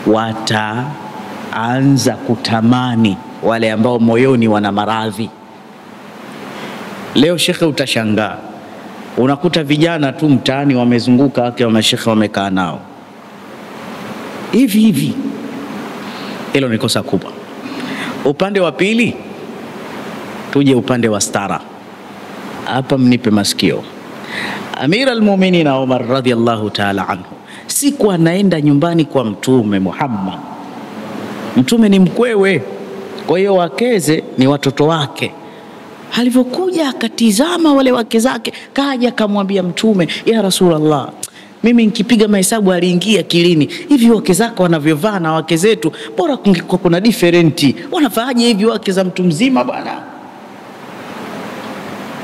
wataanza kutamani wale ambao moyoni wana maradhi. Leo shekhe, utashangaa unakuta vijana tu mtaani wamezunguka wake wa mashekhe wamekaa nao hivi hivi. Hilo ni kosa kubwa. Upande wa pili, tuje upande wa stara. Hapa mnipe masikio. Amir al-Mu'minin Umar radhiyallahu ta'ala anhu, siku anaenda nyumbani kwa Mtume Muhammad. Mtume ni mkwewe, kwa hiyo wakeze ni watoto wake. Alivyokuja akatizama wale wake zake, kaja akamwambia Mtume, ya Rasulullah, mimi nikipiga mahesabu aliingia kilini, hivi wake zako wanavyovaa na wake zetu, bora kungekuwa kuna differenti. Wanafaaje hivi wake za mtu mzima bwana?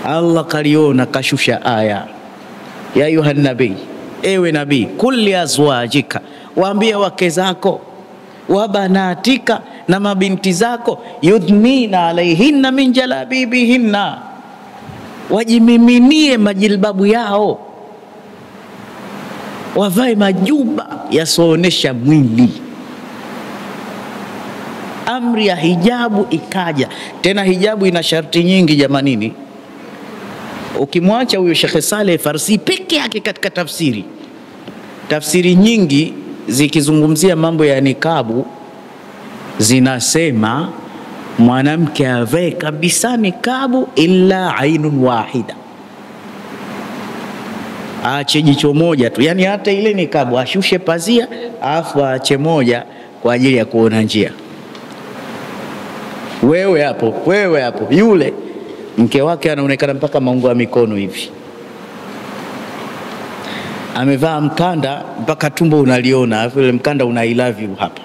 Allah kaliona, kashusha aya, ya ayuha nabii, ewe nabii, kulli azwajika, waambie wake zako, wa banatika, na mabinti zako, yudnina alaihinna min jalabibihinna, wajimiminie majilbabu yao, wavae majuba yasoonesha mwili. Amri ya hijabu ikaja. Tena hijabu ina sharti nyingi jamanini. Ukimwacha huyo Sheikh Saleh Farsi peke yake katika tafsiri nyingi zikizungumzia mambo ya nikabu zinasema mwanamke avae kabisa nikabu illa ainun wahida, aache jicho moja tu, yani hata ile nikabu ashushe pazia afu aache moja kwa ajili ya kuona njia. Wewe hapo yule mke wake anaonekana mpaka maungo ya mikono hivi, amevaa mkanda mpaka tumbo unaliona, afu ile mkanda una I love you hapa.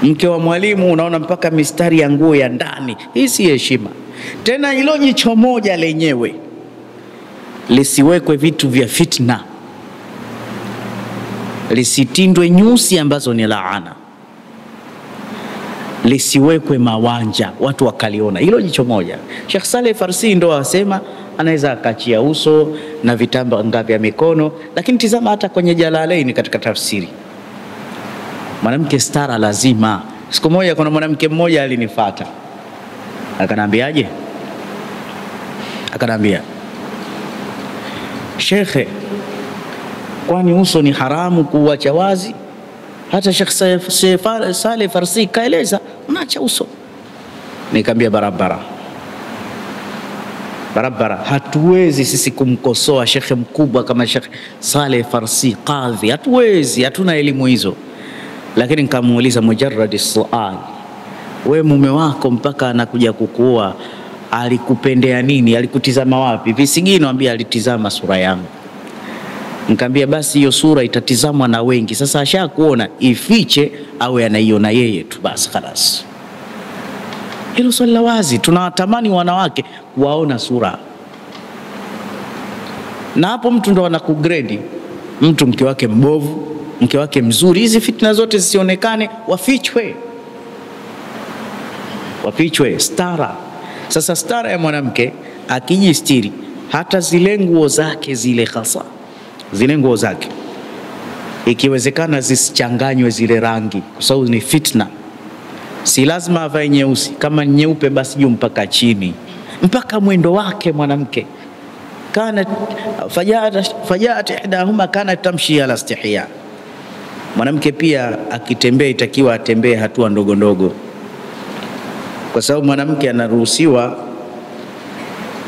Mke wa mwalimu unaona mpaka mistari ya nguo ya ndani. Hii si heshima. Tena hilo jicho moja lenyewe lisiwekwe vitu vya fitna, lisitindwe nyusi ambazo ni laana, lisiwekwe mawanja watu wakaliona. Hilo jicho moja. Sheikh Saleh Farsi ndo asema anaweza akachia uso na vitamba ngapi vya mikono, lakini tizama hata kwenye Jalalaini katika tafsiri, mwanamke stara lazima. Siku moja kuna mwanamke mmoja alinifuata, akanambiaje? Akanambia, Shekhe, kwani uso ni haramu kuacha wazi? Hata Sheikh Saleh Farsi kaeleza unaacha uso. Nikamwambia barabara, hatuwezi sisi kumkosoa shekhe mkubwa kama Sheikh Saleh Farsi kadhi, hatuwezi, hatuna elimu hizo. Lakini nikamuuliza mujarrad sual, we mume wako mpaka anakuja kukuoa alikupendea nini? Alikutizama wapi? Visigino? Ambia alitizama sura yangu. Nikamwambia basi hiyo sura itatizamwa na wengi, sasa ashakuona, ifiche au anaiona yeye tu basi khalas. Hilo swali la wazi. Tunawatamani wanawake waona sura, na hapo mtu ndo anakugrade mtu, mke wake mbovu, mke wake mzuri. Hizi fitna zote zisionekane, wafichwe stara. Sasa stara ya mwanamke akijistiri, hata zile nguo zake zile hasa, zile nguo zake ikiwezekana zisichanganywe zile rangi, kwa sababu ni fitna. Si lazima avae nyeusi, kama nyeupe basi juu mpaka chini, mpaka mwendo wake mwanamke. Kana fajat ihdahuma kana tamshi ala istihya. Mwanamke pia akitembea itakiwa atembee hatua ndogo ndogo, kwa sababu mwanamke anaruhusiwa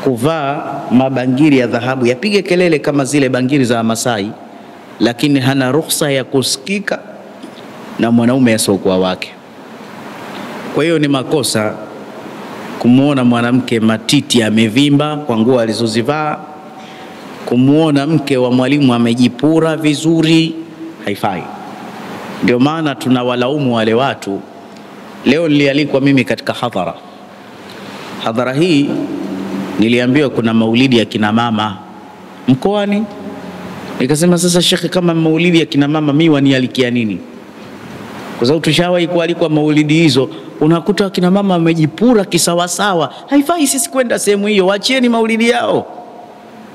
kuvaa mabangiri ya dhahabu yapige kelele kama zile bangiri za Masai, lakini hana ruhusa ya kusikika na mwanaume asiokuwa wake. Kwa hiyo ni makosa kumuona mwanamke matiti amevimba kwa nguo alizozivaa, kumuona mke wa mwalimu amejipura vizuri, haifai. Ndio maana tunawalaumu wale watu. Leo nilialikwa mimi katika hadhara hii, niliambiwa kuna maulidi ya kina mama mkoani. Nikasema sasa shekhi, kama maulidi ya kina mama mimi wanialikia nini? Kwa sababu tushawahi kualikwa maulidi hizo, unakuta kina mama wamejipura kisawasawa. Haifai sisi kwenda sehemu hiyo, waachieni maulidi yao.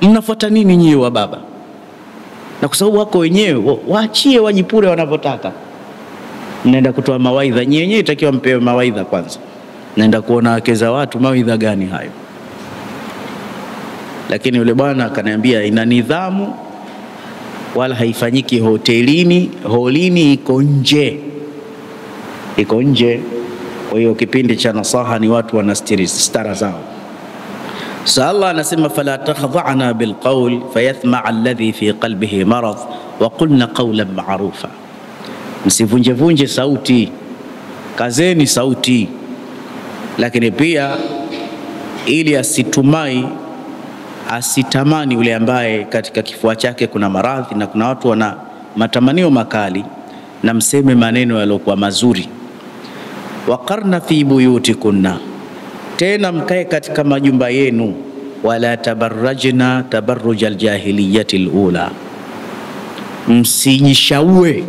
Mnafuata nini nyinyi wa baba? Na kwa sababu wako wenyewe, waachie wajipure wanavyotaka. Mnaenda kutoa mawaidha, nyinyi wenyewe itakiwa mpewe mawaidha kwanza. Naenda kuona wake za watu, mawaidha gani hayo? Lakini yule bwana akaniambia ina nidhamu, wala haifanyiki hotelini, holini iko nje. Iko nje. Kwa hiyo kipindi cha nasaha ni watu wanastiri stara zao. Sa Allah anasema fala takhdha'na bilqawl fayathma'a alladhi fi qalbihi marad wa qulna qawlan ma'rufa. Msivunje sauti, kazeni sauti. Lakini pia ili asitamani yule ambaye katika kifua chake kuna maradhi, na kuna watu wana matamanio makali, na mseme maneno yaliokuwa mazuri. Waqarna fi buyutikunna, tena mkae katika majumba yenu. Wala tabarrajna tabarrujal jahiliyatil ula, msijishaue.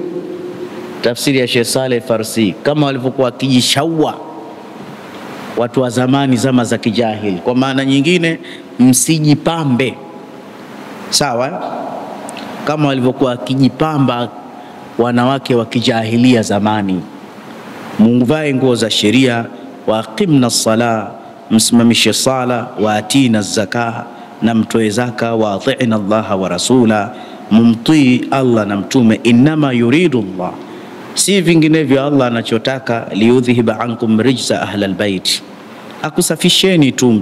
Tafsiri ya Sheikh Saleh Farsi, kama walivyokuwa kijishaua watu wa zamani, zama za kijahili. Kwa maana nyingine, msijipambe, sawa, kama walivyokuwa kijipamba wanawake wa kijahilia zamani. Muvae nguo za sheria. Wa aqimna as-sala, msimamishe sala. Wa atina az-zakah, na mtoe zaka. Wa ati'na Allah wa rasula, mumtii Allah na mtume. Inma yuridu Allah, si vinginevyo Allah anachotaka, liudhihiba ankum rijsa ahlal bait, akusafisheni tu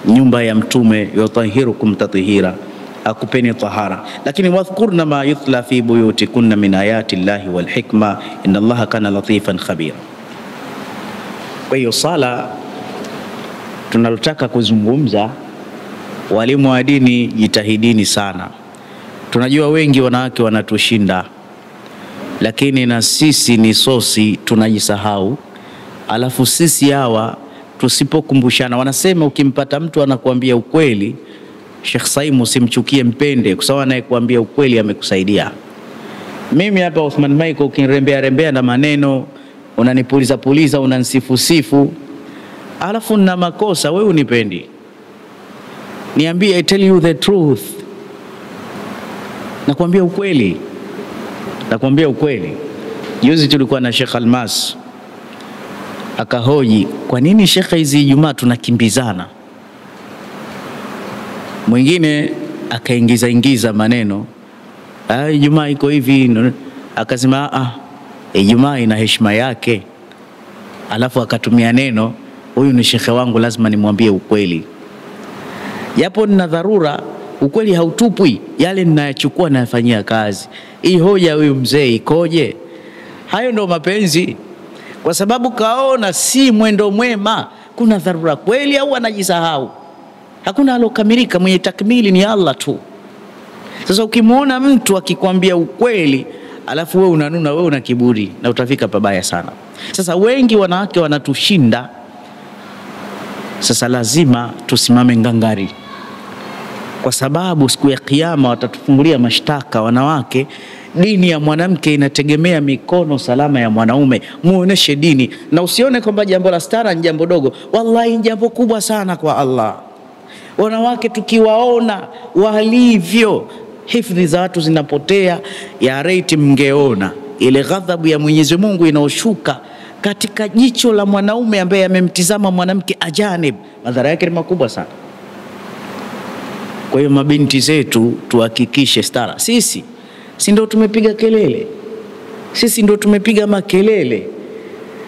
nyumba ya mtume. Yutahirukum tathira, akupeni tahara. Lakini wadhkurna ma yutla fi buyutikunna min ayati Allahi wal hikma inna Allaha kana latifan khabira. Kwa hiyo sala tunalotaka kuzungumza, walimu wa dini jitahidini sana. Tunajua wengi wanawake wanatushinda, lakini na sisi ni sosi, tunajisahau. Alafu sisi hawa tusipokumbushana, wanasema ukimpata mtu anakuambia ukweli, Sheikh Saimu, usimchukie, mpende, kwa sababu anayekuambia ukweli amekusaidia. Mimi hapa Uthman Michael, ukinirembea na maneno, unanipuliza, unanisifu, alafu na makosa, wewe unipendi, niambie, I tell you the truth. Nakwambia ukweli. Juzi tulikuwa na Sheikh Almas, akahoji, kwa nini Sheikh hizi Ijumaa tunakimbizana? Mwingine akaingiza maneno, Ijumaa iko hivi. Akasema Ijumaa ina heshima yake. Alafu akatumia neno, huyu ni shekhe wangu, lazima nimwambie ukweli. Japo nina dharura, ukweli hautupwi, yale ninayachukua na yafanyia kazi. Hii hoja huyu mzee ikoje? Hayo ndo mapenzi. Kwa sababu kaona si mwendo mwema, kuna dharura kweli, au anajisahau. Hakuna alokamilika, mwenye takmili ni Allah tu. Sasa ukimwona mtu akikwambia ukweli, alafu wewe unanuna, wewe una kiburi, na utafika pabaya sana. Sasa wengi wanawake wanatushinda. Sasa lazima tusimame ngangari, kwa sababu siku ya kiyama watatufungulia mashtaka wanawake. Dini ya mwanamke inategemea mikono salama ya mwanaume. Muoneshe dini, na usione kwamba jambo la stara ni jambo dogo. Wallahi ni jambo kubwa sana kwa Allah. Wanawake tukiwaona walivyo, hifadhi za watu zinapotea. Ya reiti mngeona ile ghadhabu ya Mwenyezi Mungu inaoshuka katika jicho la mwanaume ambaye amemtizama mwanamke ajanib. Madhara yake ni makubwa sana. Kwa hiyo mabinti zetu tuhakikishe stara. Sisi ndio tumepiga kelele, sisi ndio tumepiga makelele.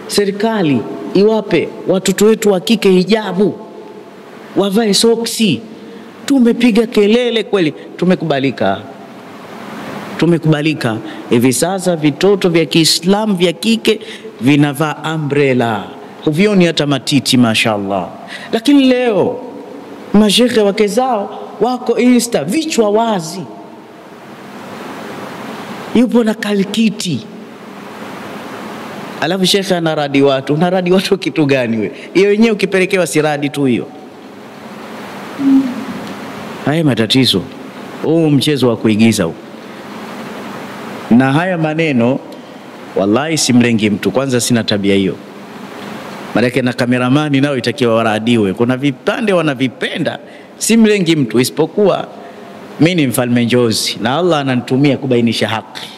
Serikali iwape watoto wetu wa kike hijabu, wavae soksi. Tumepiga kelele kweli, tumekubalika. Tumekubalika. Hivi sasa vitoto vya Kiislamu vya kike vinavaa umbrella, huvioni hata matiti, mashaallah. Lakini leo mashekhe wake zao wako Insta vichwa wazi, yupo na kalkiti, alafu shekhe anaradi watu. Unaradi watu kitu gani wewe? Hiyo yenyewe ukipelekewa siradi tu hiyo. Haya matatizo, huu mchezo wa kuigiza huu. Na haya maneno wallahi simlengi mtu, kwanza sina tabia hiyo. Maana na kameramani nao itakiwa waradiwe. Kuna vipande wanavipenda, simlengi mtu, isipokuwa mimi ni mfalme njozi na Allah ananitumia kubainisha haki.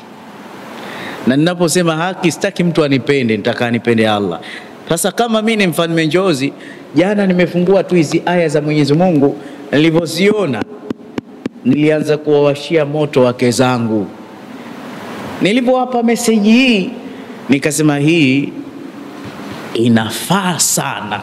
Na ninaposema haki sitaki mtu anipende, nitaka anipende Allah. Sasa kama mimi ni mfalme njozi, jana nimefungua tu hizi aya za Mwenyezi Mungu, nilivyoziona nilianza kuwawashia moto wake zangu. Nilipowapa message hii nikasema hii inafaa sana,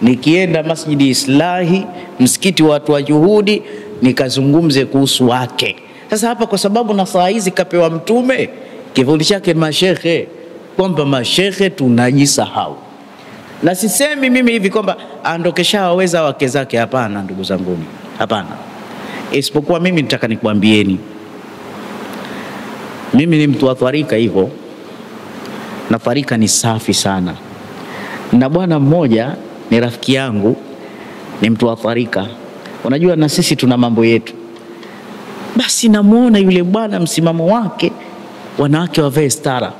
nikienda Masjidi Islahi, msikiti watu wa Juhudi, nikazungumze kuhusu wake. Sasa hapa kwa sababu na saa hizi kapewa mtume, kivuli chake mashekhe, kwamba mashekhe tunajisahau. Na sisemi mimi hivi kwamba andokesha waweza wake zake, hapana ndugu zanguni, hapana. Isipokuwa mimi nitaka nikwambieni, mimi ni mtu wa tharika hivyo, na tharika ni safi sana. Na bwana mmoja ni rafiki yangu, ni mtu wa tharika. Unajua na sisi tuna mambo yetu. Basi namuona yule bwana msimamo wake, wanawake wavae stara.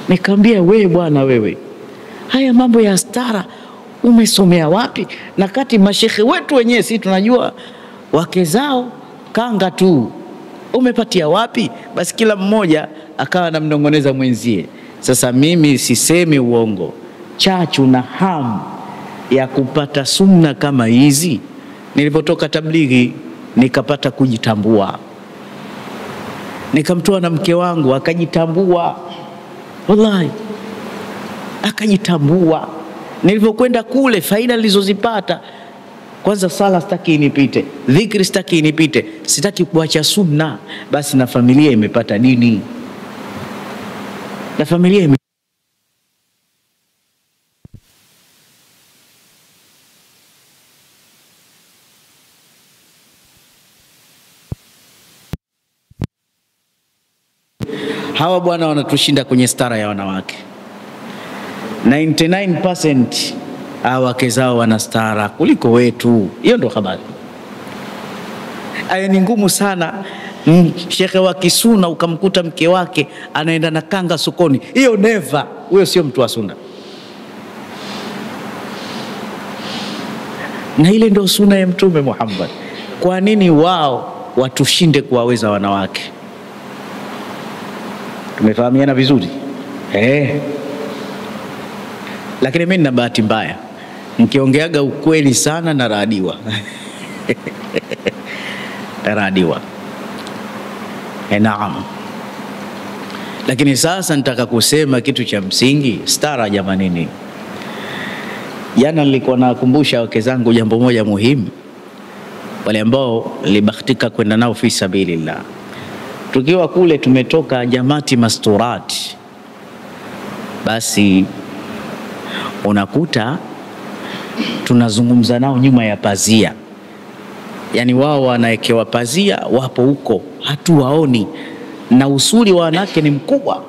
Nikamwambia, wewe bwana wewe, haya mambo ya stara umesomea wapi? Na kati mashekhe wetu wenyewe sisi tunajua wake zao kanga tu, umepatia wapi? Basi kila mmoja akawa anamnongoneza mwenzie. Sasa mimi sisemi uongo, chachu na hamu ya kupata sunna kama hizi. Nilipotoka tablighi nikapata kujitambua, nikamtoa na mke wangu akajitambua, wallahi akajitambua. Nilipokwenda kule faida nilizozipata, kwanza sala sitaki inipite, dhikri sitaki inipite, sitaki kuacha sunna. Basi na familia imepata dini, na familia hawa bwana wanatushinda kwenye stara ya wanawake. 99% hawa wake zao wana stara kuliko wetu. Hiyo ndo habari. Aya ni ngumu sana. Shekhe wa kisuna ukamkuta mke wake anaenda na kanga sokoni, hiyo never. Huyo sio mtu wa sunna. Na ile ndo sunna ya Mtume Muhammad. Kwa nini wao watushinde kuwaweza wanawake? Tumefahamiana vizuri? Lakini mimi nina bahati mbaya, nikiongeaga ukweli sana na radiwa. Radiwa. Naam. Lakini sasa nitaka kusema kitu cha msingi, stara jamanini. Jana nilikuwa nakumbusha wake zangu jambo moja muhimu, wale ambao nilibahatika kwenda nao fi sabilillah. Tukiwa kule tumetoka Jamati Masturat, basi unakuta tunazungumza nao nyuma ya pazia. Yani wao wanaekewa pazia, wapo huko hatuwaoni. Na usuli wa wanawake ni mkubwa.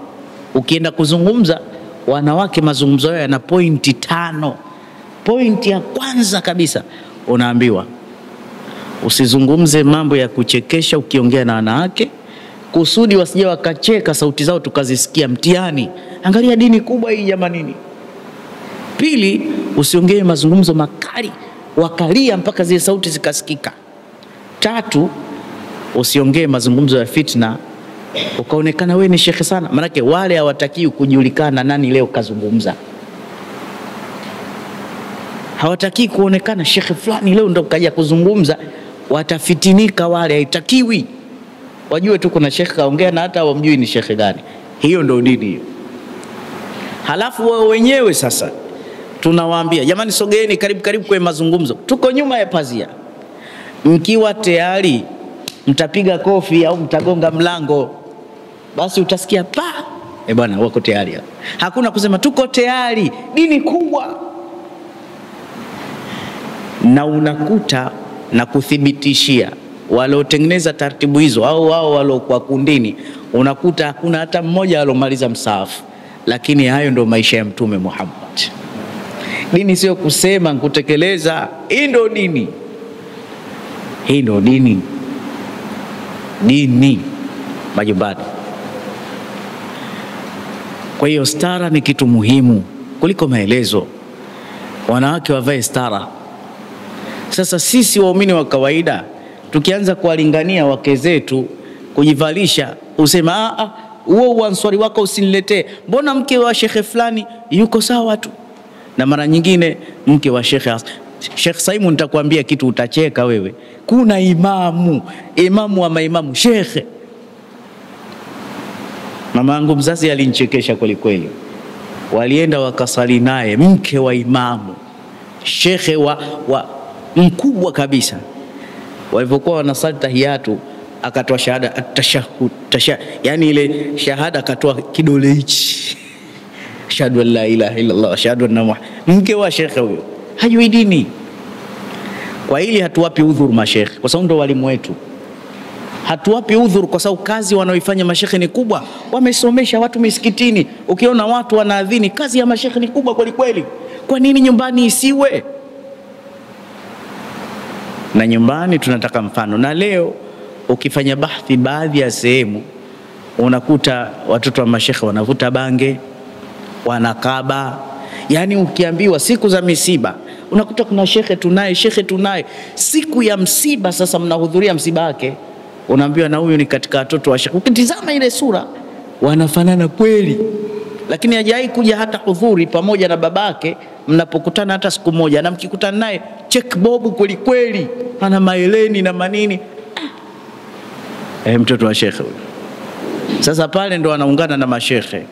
Ukienda kuzungumza wanawake, mazungumzo yao yana pointi 5. Pointi ya kwanza kabisa unaambiwa usizungumze mambo ya kuchekesha ukiongea na wanawake, kusudi wasije wakacheka sauti zao tukazisikia mtihani. Angalia dini kubwa hii jamanini. Pili, usiongee mazungumzo makali wakalia mpaka zile sauti zikasikika. Tatu, usiongee mazungumzo ya fitna ukaonekana wewe ni shekhe sana, manake wale hawataki kujulikana nani leo kazungumza. Hawataki kuonekana shekhe fulani leo ndo kaja kuzungumza, watafitinika wale, haitakiwi. Wajue tu kuna shekhe kaongea na hata wamjui ni shekhe gani. Hiyo ndo dini hiyo. Halafu wao wenyewe sasa tunawaambia, jamani sogeeni karibu kwa mazungumzo. Tuko nyuma ya pazia. Mkiwa tayari mtapiga kofi au mtagonga mlango. basi utasikia bwana wako tayari. Hakuna kusema tuko tayari, dini kubwa. Na unakuta na kuthibitishia waliotengeneza taratibu hizo au wao waliokuwa kundini, unakuta hakuna hata mmoja alomaliza msahafu. Lakini hayo ndio maisha ya Mtume Muhammad. Dini sio kusema kutekeleza, hii ndio dini. Hii ndio dini. Dini majumbani. Kwa hiyo stara ni kitu muhimu kuliko maelezo. Wanawake wavae stara. Sasa sisi waumini wa kawaida tukianza kuwalingania wake zetu kujivalisha, usema huo uanswari wako usiniletee, mbona mke wa shekhe fulani yuko sawa tu. Na mara nyingine mke wa Sheikh Simon, nitakwambia kitu utacheka wewe. Kuna imamu wa maimamu shekhe. Mama yangu mzazi alinichekesha kweli kweli. Walienda wakasali naye mke wa imamu shekhe wa mkubwa kabisa. Walivyokuwa wanasali tahiyatu, akatoa shahada at-tashahhud, yani ile shahada akatoa kidole hichi, ashhadu an la ilaha illa Allah, ashhadu anna Muhammad. Mke wa shekhe huyo hajui dini. Kwa hili hatuwapi udhuru mashekhe, kwa sababu ndo walimu wetu. Hatuwapi udhuru kwa sababu kazi wanaoifanya mashekhe ni kubwa. Wamesomesha watu misikitini. Ukiona watu wanaadhini, kazi ya mashekhe ni kubwa kweli kweli. Kwa nini nyumbani isiwe? Na nyumbani tunataka mfano. Na leo ukifanya bahthi baadhi ya sehemu, unakuta watoto wa mashekhe wanavuta bange, wanakaba. Yani ukiambiwa siku za misiba, unakuta kuna shekhe tunaye. Siku ya msiba sasa mnahudhuria msiba wake, unaambiwa na huyu ni katika watoto wa shekhe. Ukitizama ile sura wanafanana kweli. Lakini hajai kuja hata hudhuri pamoja na babake, mnapokutana hata siku moja, na mkikutana naye check bobu kweli kweli, ana maeleni na manini. Mtoto wa shekhe huyo. Sasa pale ndo anaungana na mashekhe.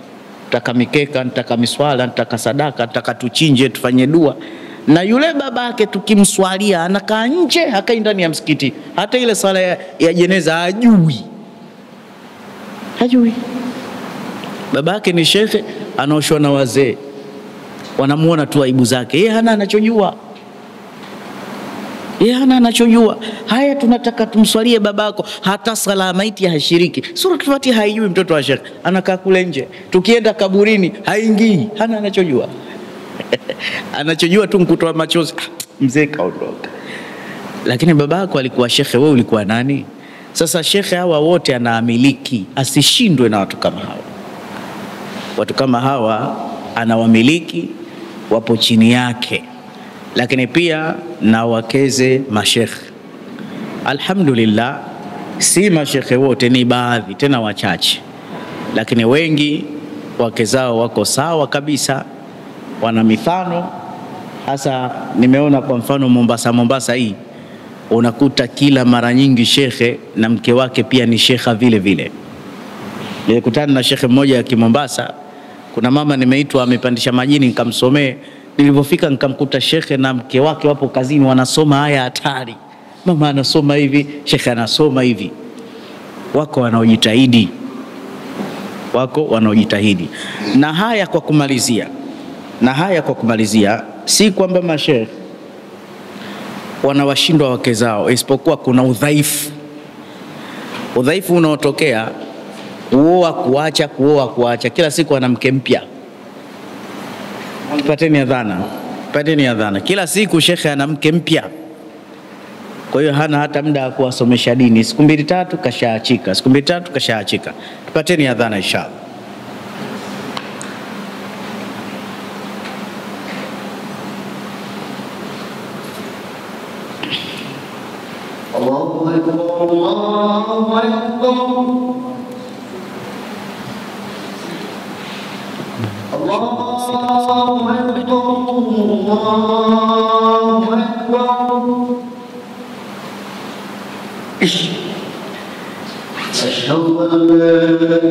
Nataka mikeka, nataka miswala, nataka sadaka, nataka tuchinje, tufanye dua. Na yule babake tukimswalia anakaa nje, hakai ndani ya msikiti. Hata ile sala ya jeneza hajui. Babake ni shekhe, anaoshwa na wazee, wanamuona tu aibu zake. Yeye hana anachojua. Haya, tunataka tumswalie babako, hata sala maiti hashiriki. Sura Fatiha haijui mtoto wa shekhe, anakaa kule nje. Tukienda kaburini haingii, hana anachojua. Anachojua tu mkutoa machozi, mzee kaondoka. Lakini babako alikuwa shekhe, wewe ulikuwa nani? Sasa shekhe hawa wote anaamiliki, asishindwe na watu kama hawa. Watu kama hawa anawamiliki, wapo chini yake. Lakini pia na wakeze mashekhe. Alhamdulillah, si mashekhe wote, ni baadhi, tena wachache. Lakini wengi wake zao wako sawa kabisa, wana mifano. Hasa nimeona kwa mfano Mombasa hii, unakuta kila mara nyingi shekhe na mke wake pia ni shekha vile vile. Nilikutana na shekhe mmoja ya Kimombasa, kuna mama nimeitwa amepandisha majini nikamsomee. Nilipofika nikamkuta shekhe na mke wake wapo kazini wanasoma haya hatari. Mama anasoma hivi, shekhe anasoma hivi. Wako wanaojitahidi. Na haya kwa kumalizia, si kwamba mashekhe wanawashindwa wake zao, isipokuwa kuna udhaifu unaotokea, kuoa kuacha, kila siku ana mke mpya. Pateni adhana. Kila siku shekhe ana mke mpya. Kwa hiyo hana hata muda wa kuwasomesha dini. Siku 2-3 kashaachika. Tupateni adhana inshallah. Allahu Akbar, Allahu Akbar. Allahu Akbar. Ashhadu an la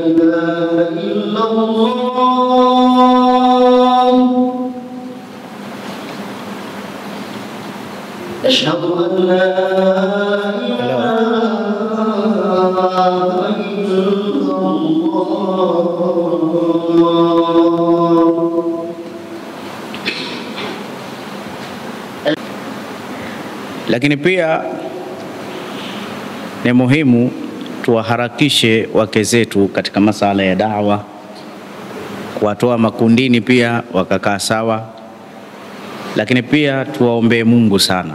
ilaha illallah. Ashhadu an la ilaha illallah. Lakini pia ni muhimu tuwaharakishe wake zetu katika masala ya da'wa, kuwatoa makundini pia wakakaa sawa. Lakini pia tuwaombee Mungu sana,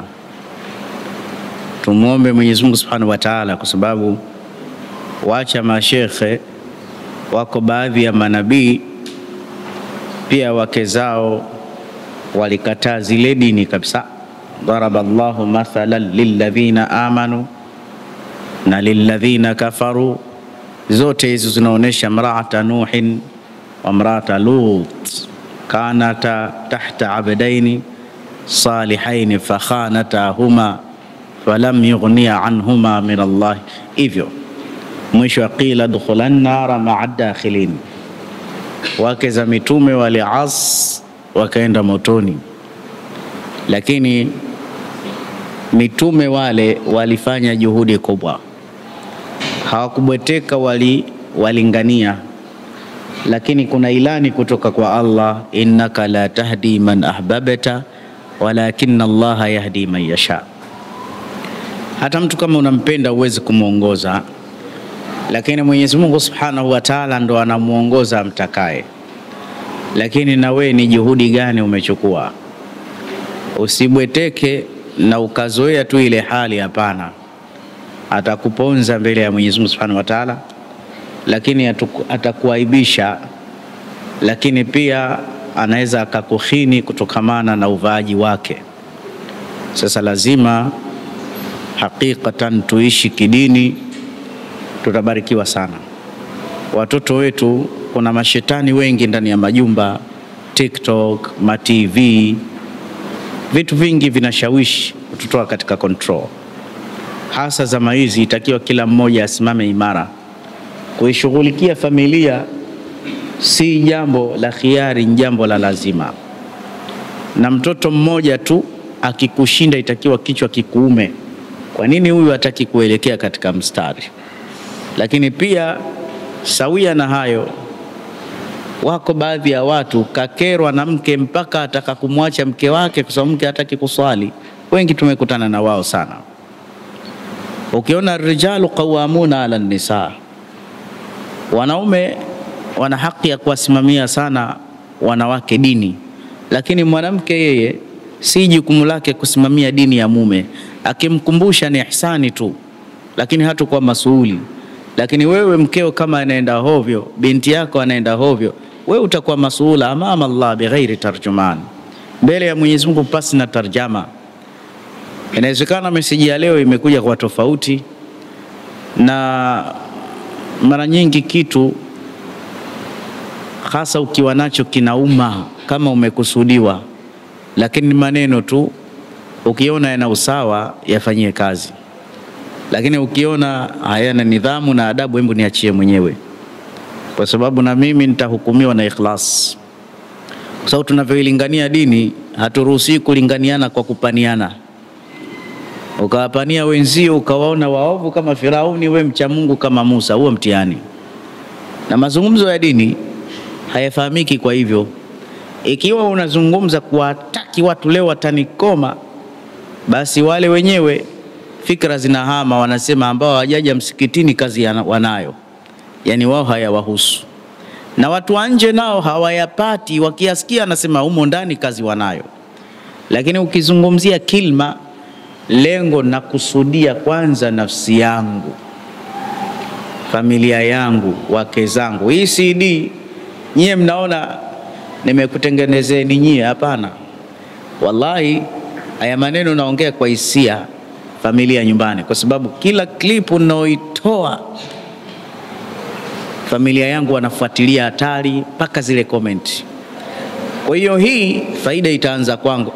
tumuombe Mwenyezi Mungu Subhanahu wa Ta'ala, kwa sababu wacha mashekhe wako baadhi ya manabii pia wake zao walikataa zile dini kabisa. Daraballahu mathalan lilladhina amanu na lilladhina kafaru, zote hizo zinaonesha mraata Nuhin wa mraata Lut kanata tahta abdaini salihaini fakhanatahuma falam yughniya anhuma min Allah. Hivyo mwisho qila dukhulan nara ma'a dakhilin, wake za mitume walias wakaenda motoni. Lakini mitume wale walifanya juhudi kubwa, hawakubweteka, walingania. Lakini kuna ilani kutoka kwa Allah, innaka la tahdi man ahbabta walakinna Allaha yahdi man yasha. Hata mtu kama unampenda uwezi kumuongoza, lakini Mwenyezi Mungu Subhanahu wa Ta'ala ndo anamuongoza amtakaye. Lakini na we ni juhudi gani umechukua? Usibweteke na ukazoea tu ile hali, hapana. Atakuponza mbele ya Mwenyezi Mungu Subhanahu wa Ta'ala, lakini atakuaibisha, lakini pia anaweza akakukhini kutokamana na uvaaji wake. Sasa lazima hakikatan tuishi kidini, tutabarikiwa sana. Watoto wetu, kuna mashetani wengi ndani ya majumba, TikTok, ma TV, vitu vingi vinashawishi kututoa katika control. Hasa zama hizi itakiwa kila mmoja asimame imara. Kuishughulikia familia si jambo la khiari, ni jambo la lazima. Na mtoto mmoja tu akikushinda itakiwa kichwa kikuume. Kwa nini huyu hataki kuelekea katika mstari? Lakini pia sawia na hayo, wako baadhi ya watu kakerwa na mke mpaka ataka kumwacha mke wake kwa sababu mke hataki kuswali. Wengi tumekutana na wao sana. Ukiona rijalu qawamuna ala nisa, wanaume wana haki ya kuwasimamia sana wanawake dini, lakini mwanamke yeye si jukumu lake kusimamia dini ya mume. Akimkumbusha ni ihsani tu, lakini hatakuwa masuuli. Lakini wewe mkeo kama anaenda hovyo, binti yako anaenda hovyo, wewe utakuwa masuula amama Allah bighairi tarjuman, mbele ya Mwenyezi Mungu pasi na tarjama. Inawezekana meseji ya leo imekuja kwa tofauti, na mara nyingi kitu hasa ukiwa nacho kinauma kama umekusudiwa, lakini maneno tu ukiona yana usawa yafanyie kazi. Lakini ukiona hayana nidhamu na adabu, hebu niachie mwenyewe, kwa sababu na mimi nitahukumiwa na ikhlas. Kwa sababu tunavyoilingania dini, haturuhusi kulinganiana kwa kupaniana. Ukawapania wenzio ukawaona waovu kama Firauni, we mcha Mungu kama Musa, huo mtihani. Na mazungumzo ya dini hayafahamiki kwa hivyo. Ikiwa unazungumza kuwataki watu leo watanikoma, basi wale wenyewe fikra zinahama, wanasema ambao hawajaja msikitini kazi wanayo. Yani wao hayawahusu. Na watu wa nje nao hawayapati, wakiasikia anasema humo ndani kazi wanayo. Lakini ukizungumzia kilma, lengo na kusudia kwanza nafsi yangu, familia yangu, wake zangu. Hii CD nyie mnaona nimekutengenezeni nyie, hapana. Wallahi haya maneno naongea kwa hisia, familia nyumbani, kwa sababu kila clip unaoitoa familia yangu wanafuatilia hatari mpaka zile comment. Kwa hiyo hii faida itaanza kwangu.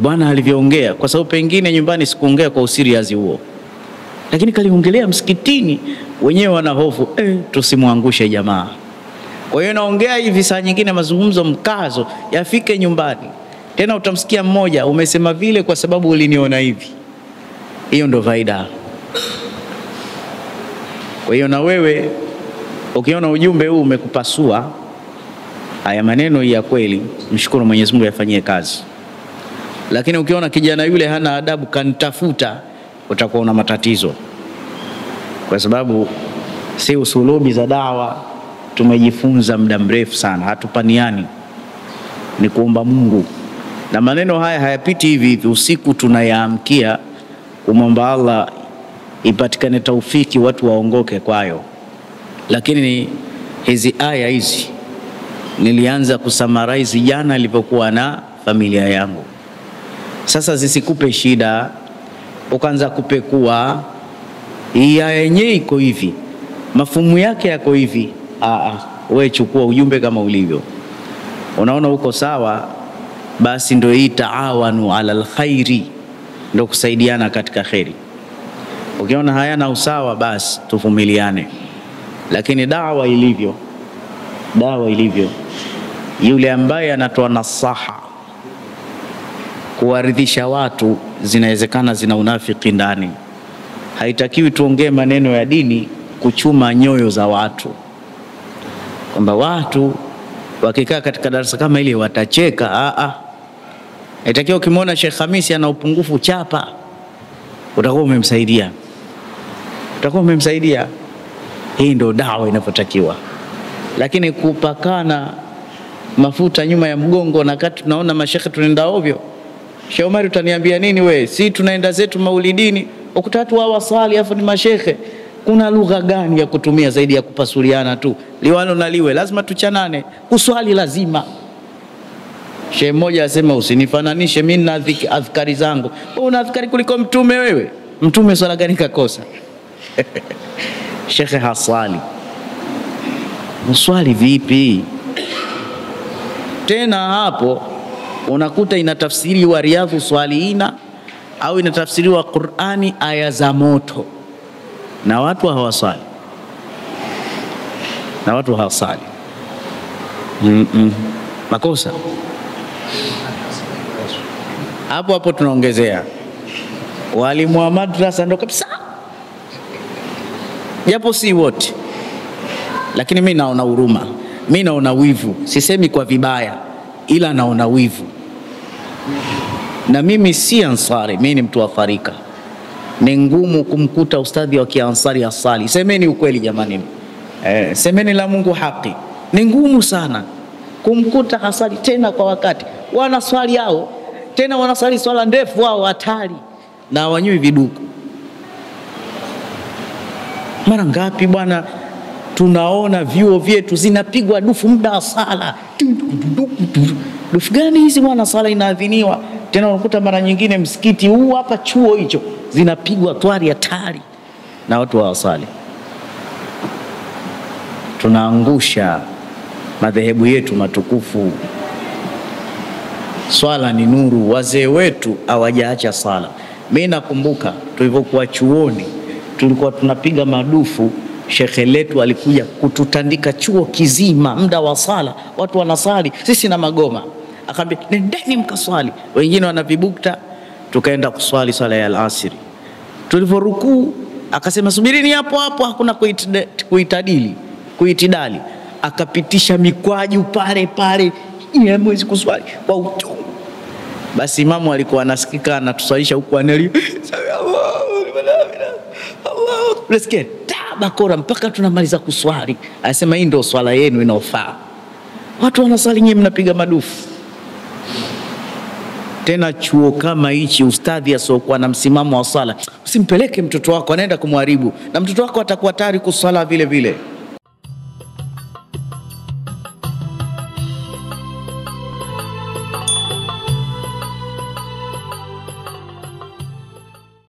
Bwana alivyoongea, kwa sababu pengine nyumbani sikuongea kwa usiriazi huo, lakini kaliongelea msikitini, wenyewe wana hofu, tusimwangushe jamaa. Kwa hiyo naongea hivi, saa nyingine mazungumzo mkazo yafike nyumbani. Tena utamsikia mmoja, umesema vile kwa sababu uliniona hivi. Hiyo ndo faida. Kwa hiyo na wewe ukiona ujumbe huu umekupasua, haya maneno ya kweli, mshukuru Mwenyezi Mungu, yafanyie kazi. Lakini ukiona kijana yule hana adabu kanitafuta, utakuwa una matatizo, kwa sababu si usulubi za dawa tumejifunza muda mrefu sana, hatupaniani, ni kuomba Mungu. Na maneno haya hayapiti hivi hivi, usiku tunayaamkia kumwomba Allah ipatikane taufiki watu waongoke kwayo. Lakini hizi aya hizi nilianza kusummarize jana nilipokuwa na familia yangu. Sasa zisikupe shida ukaanza kupekua hii aya yenyewe iko hivi, mafumu yake yako hivi. Wewe chukua ujumbe kama ulivyo. Unaona uko sawa, basi ndio hii taawanu ala alkhairi, ndio kusaidiana katika khairi. Ukiona hayana usawa, basi tuvumiliane. Lakini dawa ilivyo, yule ambaye anatoa nasaha kuwaridhisha watu, zinawezekana zina unafiki ndani. Haitakiwi tuongee maneno ya dini kuchuma nyoyo za watu, kwamba watu wakikaa katika darasa kama ile watacheka. Haitakiwi ukimwona Sheikh Hamisi ana upungufu chapa, utakuwa umemsaidia. Hii ndio dawa inapotakiwa. Lakini kupakana mafuta nyuma ya mgongo, na kati tunaona mashekhe tunaenda ovyo. Sheikh Omar, utaniambia nini we? Si tunaenda zetu maulidini, ukutatu wa wasali afu ni mashekhe. Kuna lugha gani ya kutumia zaidi ya kupasuliana tu? Liwalo na liwe, lazima tuchanane. Kuswali lazima. Sheikh mmoja asema usinifananishe mimi na adhkari zangu. Wewe una adhkari kuliko mtume wewe? Mtume swala gani kakosa? Sheikh haswali. Uswali vipi? Tena hapo unakuta inatafsiriwa Riyadhu Swalihina au inatafsiriwa Qur'ani aya za moto, na watu hawaswali. Makosa. Hapo tunaongezea walimu wa madrasa ndo kabisa, japo si wote, lakini mimi naona huruma, mimi naona wivu. Sisemi kwa vibaya, ila naona wivu. Na mimi si ansari, mimi ni mtu wa farika. Ni ngumu kumkuta ustadhi wa kiansari asali. Semeni ukweli jamani, semeni la Mungu haki. Ni ngumu sana kumkuta asali tena kwa wakati. Wana swali yao, tena wanasali swala ndefu wao hatari, na wanyui viduku. Mara ngapi bwana tunaona vyuo vyetu zinapigwa dufu muda wa sala. Dufu gani hizi bwana? Sala inaadhiniwa. Tena unakuta mara nyingine msikiti huu hapa chuo hicho zinapigwa twari hatari na watu hawasali. Tunaangusha madhehebu yetu matukufu. Swala ni nuru, wazee wetu hawajaacha sala. Mimi nakumbuka tulipokuwa chuoni tulikuwa tunapiga madufu. Shekhe letu alikuja kututandika chuo kizima muda wa sala, watu wanasali, sisi na magoma. Akaambia nendeni mkaswali, wengine wanavibukta. Tukaenda kuswali swala ya alasiri. Tulivorukuu akasema subirini hapo hakuna kuitidali. Akapitisha mikwaju pale mwezi kuswali kwa uchungu. Basi imamu alikuwa anasikika anatuswalisha huku anali Let's bakora mpaka tunamaliza kuswali. Anasema hii ndio swala yenu inaofaa. Watu wanasali, nyinyi mnapiga madufu. Tena chuo kama hichi, ustadhi asiokuwa na msimamo wa sala, usimpeleke mtoto wako, anaenda kumharibu, na mtoto wako atakuwa tayari kuswala vile vile.